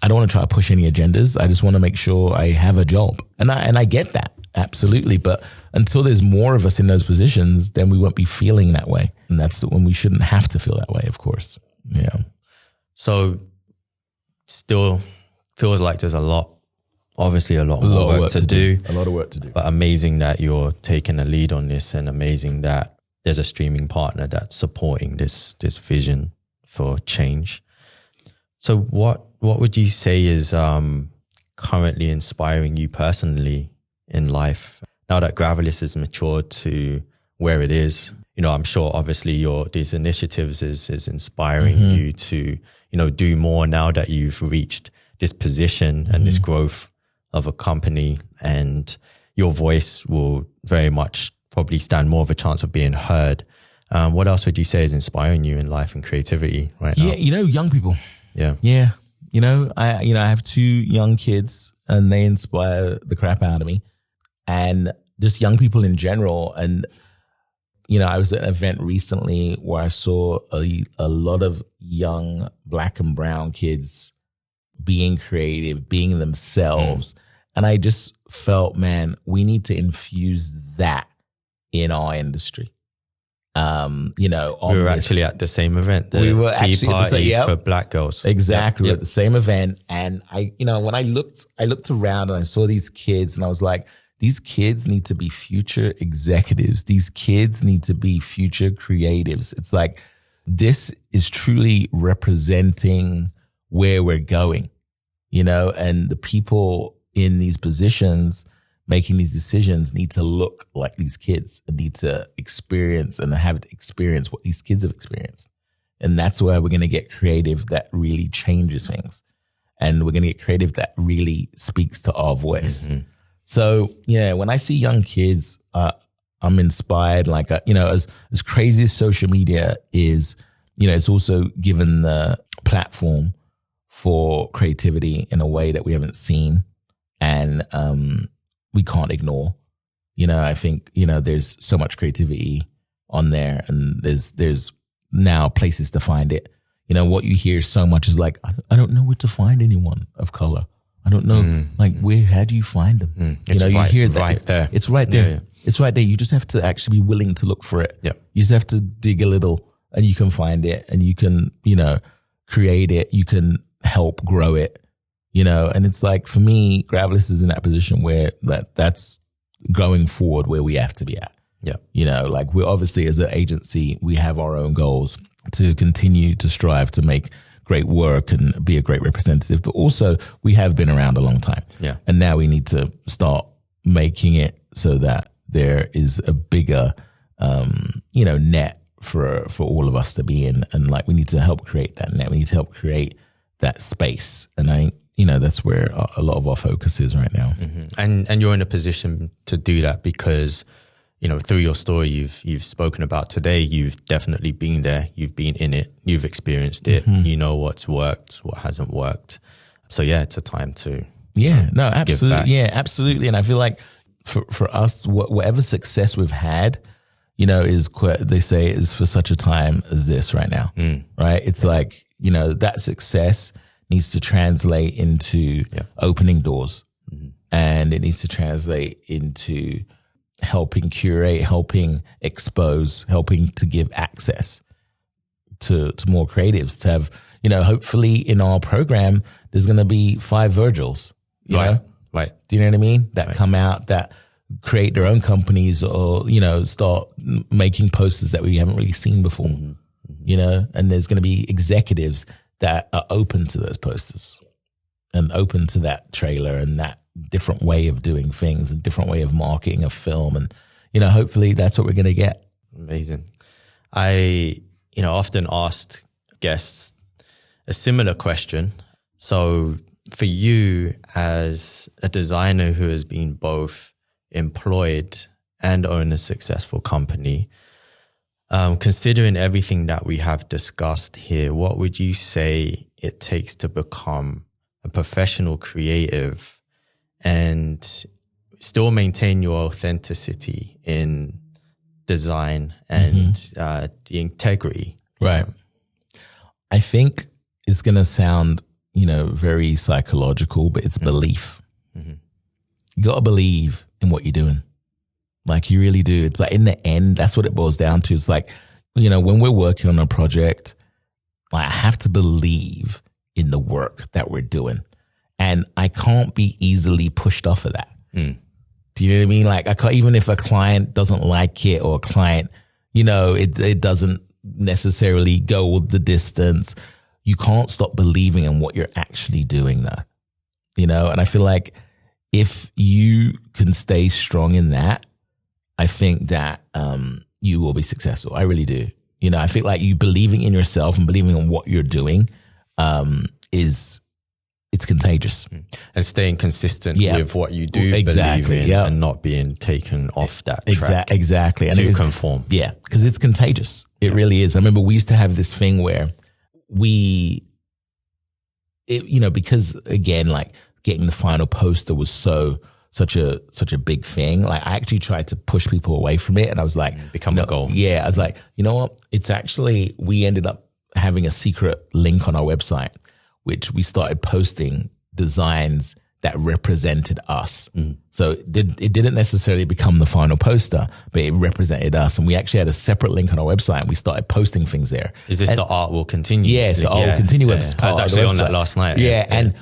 I don't want to try to push any agendas. I just want to make sure I have a job. And I get that. Absolutely. But until there's more of us in those positions, then we won't be feeling that way. And that's when we shouldn't have to feel that way, of course. Yeah. So still feels like there's obviously a lot more work to do. A lot of work to do. But amazing that you're taking a lead on this, and amazing that there's a streaming partner that's supporting this vision for change. So what would you say is currently inspiring you personally in life now that Gravillis has matured to where it is? I'm sure obviously these initiatives is inspiring you to, do more now that you've reached this position and this growth of a company, and your voice will very much probably stand more of a chance of being heard. What else would you say is inspiring you in life and creativity right now? Yeah, young people. Yeah. Yeah. I have 2 young kids and they inspire the crap out of me, and just young people in general. And, I was at an event recently where I saw a lot of young Black and brown kids being creative, being themselves. And I just felt, man, we need to infuse that in our industry. We were actually at the same event. We were tea party for Black girls. Exactly. At the same event. And when I looked around and I saw these kids, and I was like, these kids need to be future executives. These kids need to be future creatives. It's like, this is truly representing where we're going. and the people in these positions making these decisions need to look like these kids and need to experience and have experienced what these kids have experienced. And that's where we're going to get creative that really changes things. And we're going to get creative that really speaks to our voice. Mm-hmm. So, when I see young kids, I'm inspired. Like, as crazy as social media is, it's also given the platform for creativity in a way that we haven't seen. And we can't ignore. I think, there's so much creativity on there, and there's now places to find it. What you hear so much is like, I don't know where to find anyone of color. I don't know, how do you find them? You hear that. Right there. It's right there. Yeah. It's right there. You just have to actually be willing to look for it. Yeah. You just have to dig a little and you can find it and you can, create it. You can help grow it, and it's like, for me, Gravillis is in that position where that's going forward where we have to be at. Yeah. Like, we're obviously, as an agency, we have our own goals to continue to strive to make great work and be a great representative, but also we have been around a long time. Yeah. And now we need to start making it so that there is a bigger, net for all of us to be in. And like, we need to help create that net. We need to help create that space. And I think, that's where a lot of our focus is right now. Mm-hmm. And you're in a position to do that because, through your story you've spoken about today, you've definitely been there, you've been in it, you've experienced it, you know what's worked, what hasn't worked. So it's a time to absolutely. Yeah, absolutely. And I feel like for us, whatever success we've had, is they say is for such a time as this right now, right? It's like, that success needs to translate into opening doors, and it needs to translate into helping curate, helping expose, helping to give access to more creatives to have, hopefully in our program, there's going to be 5 Virgils, Right. Do you know what I mean? That come out, that create their own companies or, start making posters that we haven't really seen before, and there's going to be executives that are open to those posters and open to that trailer and that different way of doing things and different way of marketing a film. And, hopefully that's what we're going to get. Amazing. I, often asked guests a similar question. So for you as a designer who has been both employed and own a successful company, considering everything that we have discussed here, what would you say it takes to become a professional creative and still maintain your authenticity in design and the integrity? Right. I think it's going to sound, very psychological, but it's belief. You got to believe in what you're doing. Like, you really do. It's like, in the end, that's what it boils down to. It's like, when we're working on a project, I have to believe in the work that we're doing. And I can't be easily pushed off of that. Do you know what I mean? Like, I can't, even if a client doesn't like it or a client, it doesn't necessarily go the distance, you can't stop believing in what you're actually doing though. And I feel like if you can stay strong in that, I think that you will be successful. I really do. I feel like you believing in yourself and believing in what you're doing it's contagious. And staying consistent with what you do believe in and not being taken off that track. Exactly. To conform. Yeah, because it's contagious. It really is. I remember we used to have this thing where because again, like, getting the final poster was such a big thing. Like, I actually tried to push people away from it, and I was like, become a goal. Yeah, I was like, you know what? It's actually, we ended up having a secret link on our website, which we started posting designs that represented us. So it didn't necessarily become the final poster, but it represented us. And we actually had a separate link on our website, and we started posting things there. Is this the Art Will Continue? Yeah, it's the Art Will Continue website. I was actually on that last night. Yeah. And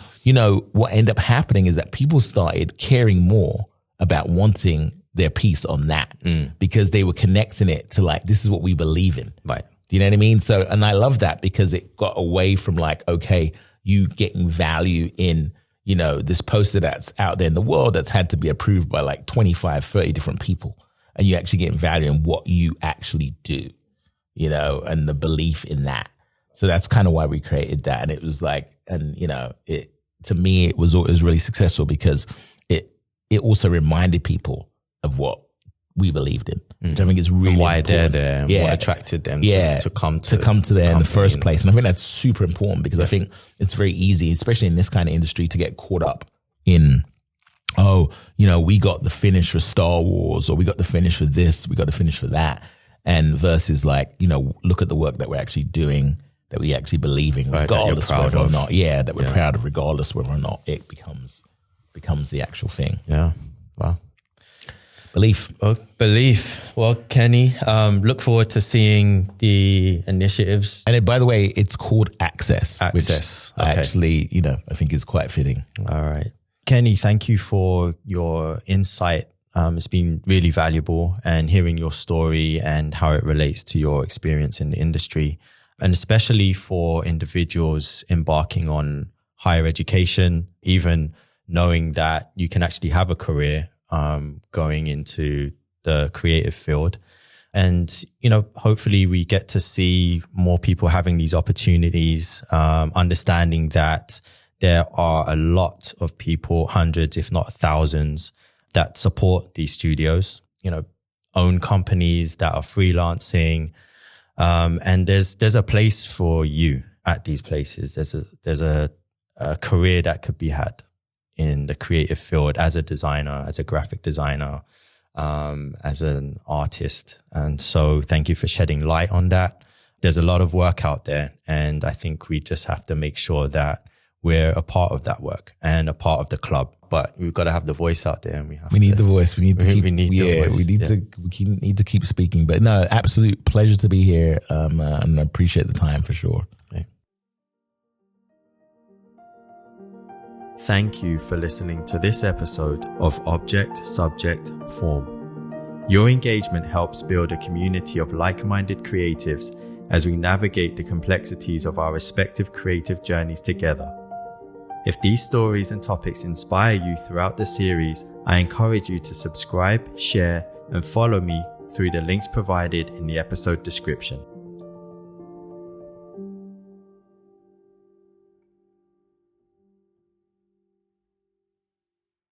what ended up happening is that people started caring more about wanting their piece on that because they were connecting it to, like, this is what we believe in. Right. Do you know what I mean? So, and I love that because it got away from, like, okay, you getting value in this poster that's out there in the world that's had to be approved by like 25, 30 different people. And you actually get value in what you actually do, and the belief in that. So that's kind of why we created that. And it was like, to me, it was really successful because it also reminded people of what we believed in, which I think is really why important. they're there, and what attracted them to come to there in the first place. And I think that's super important because I think it's very easy, especially in this kind of industry, to get caught up in, we got the finish for Star Wars, or we got the finish for this, we got the finish for that. And versus like, look at the work that we're actually doing, that we actually believe in, regardless of whether or not, that we're proud of, regardless whether or not it becomes the actual thing. Yeah. Wow. Belief. Well, Kenny, look forward to seeing the initiatives. And by the way, it's called Access. Access. Which I actually, I think is quite fitting. All right. Kenny, thank you for your insight. It's been really valuable, and hearing your story and how it relates to your experience in the industry, and especially for individuals embarking on higher education, even knowing that you can actually have a career going into the creative field. And, hopefully we get to see more people having these opportunities, understanding that there are a lot of people, hundreds, if not thousands, that support these studios, own companies that are freelancing. And there's a place for you at these places. There's a career that could be had in the creative field as a designer, as a graphic designer, as an artist. And so thank you for shedding light on that. There's a lot of work out there, and I think we just have to make sure that we're a part of that work and a part of the club. But we've got to have the voice out there, and we need the voice. We need to keep speaking. But no, absolute pleasure to be here. And I appreciate the time for sure. Okay. Thank you for listening to this episode of Object, Subject, Form. Your engagement helps build a community of like-minded creatives as we navigate the complexities of our respective creative journeys together. If these stories and topics inspire you throughout the series, I encourage you to subscribe, share, and follow me through the links provided in the episode description.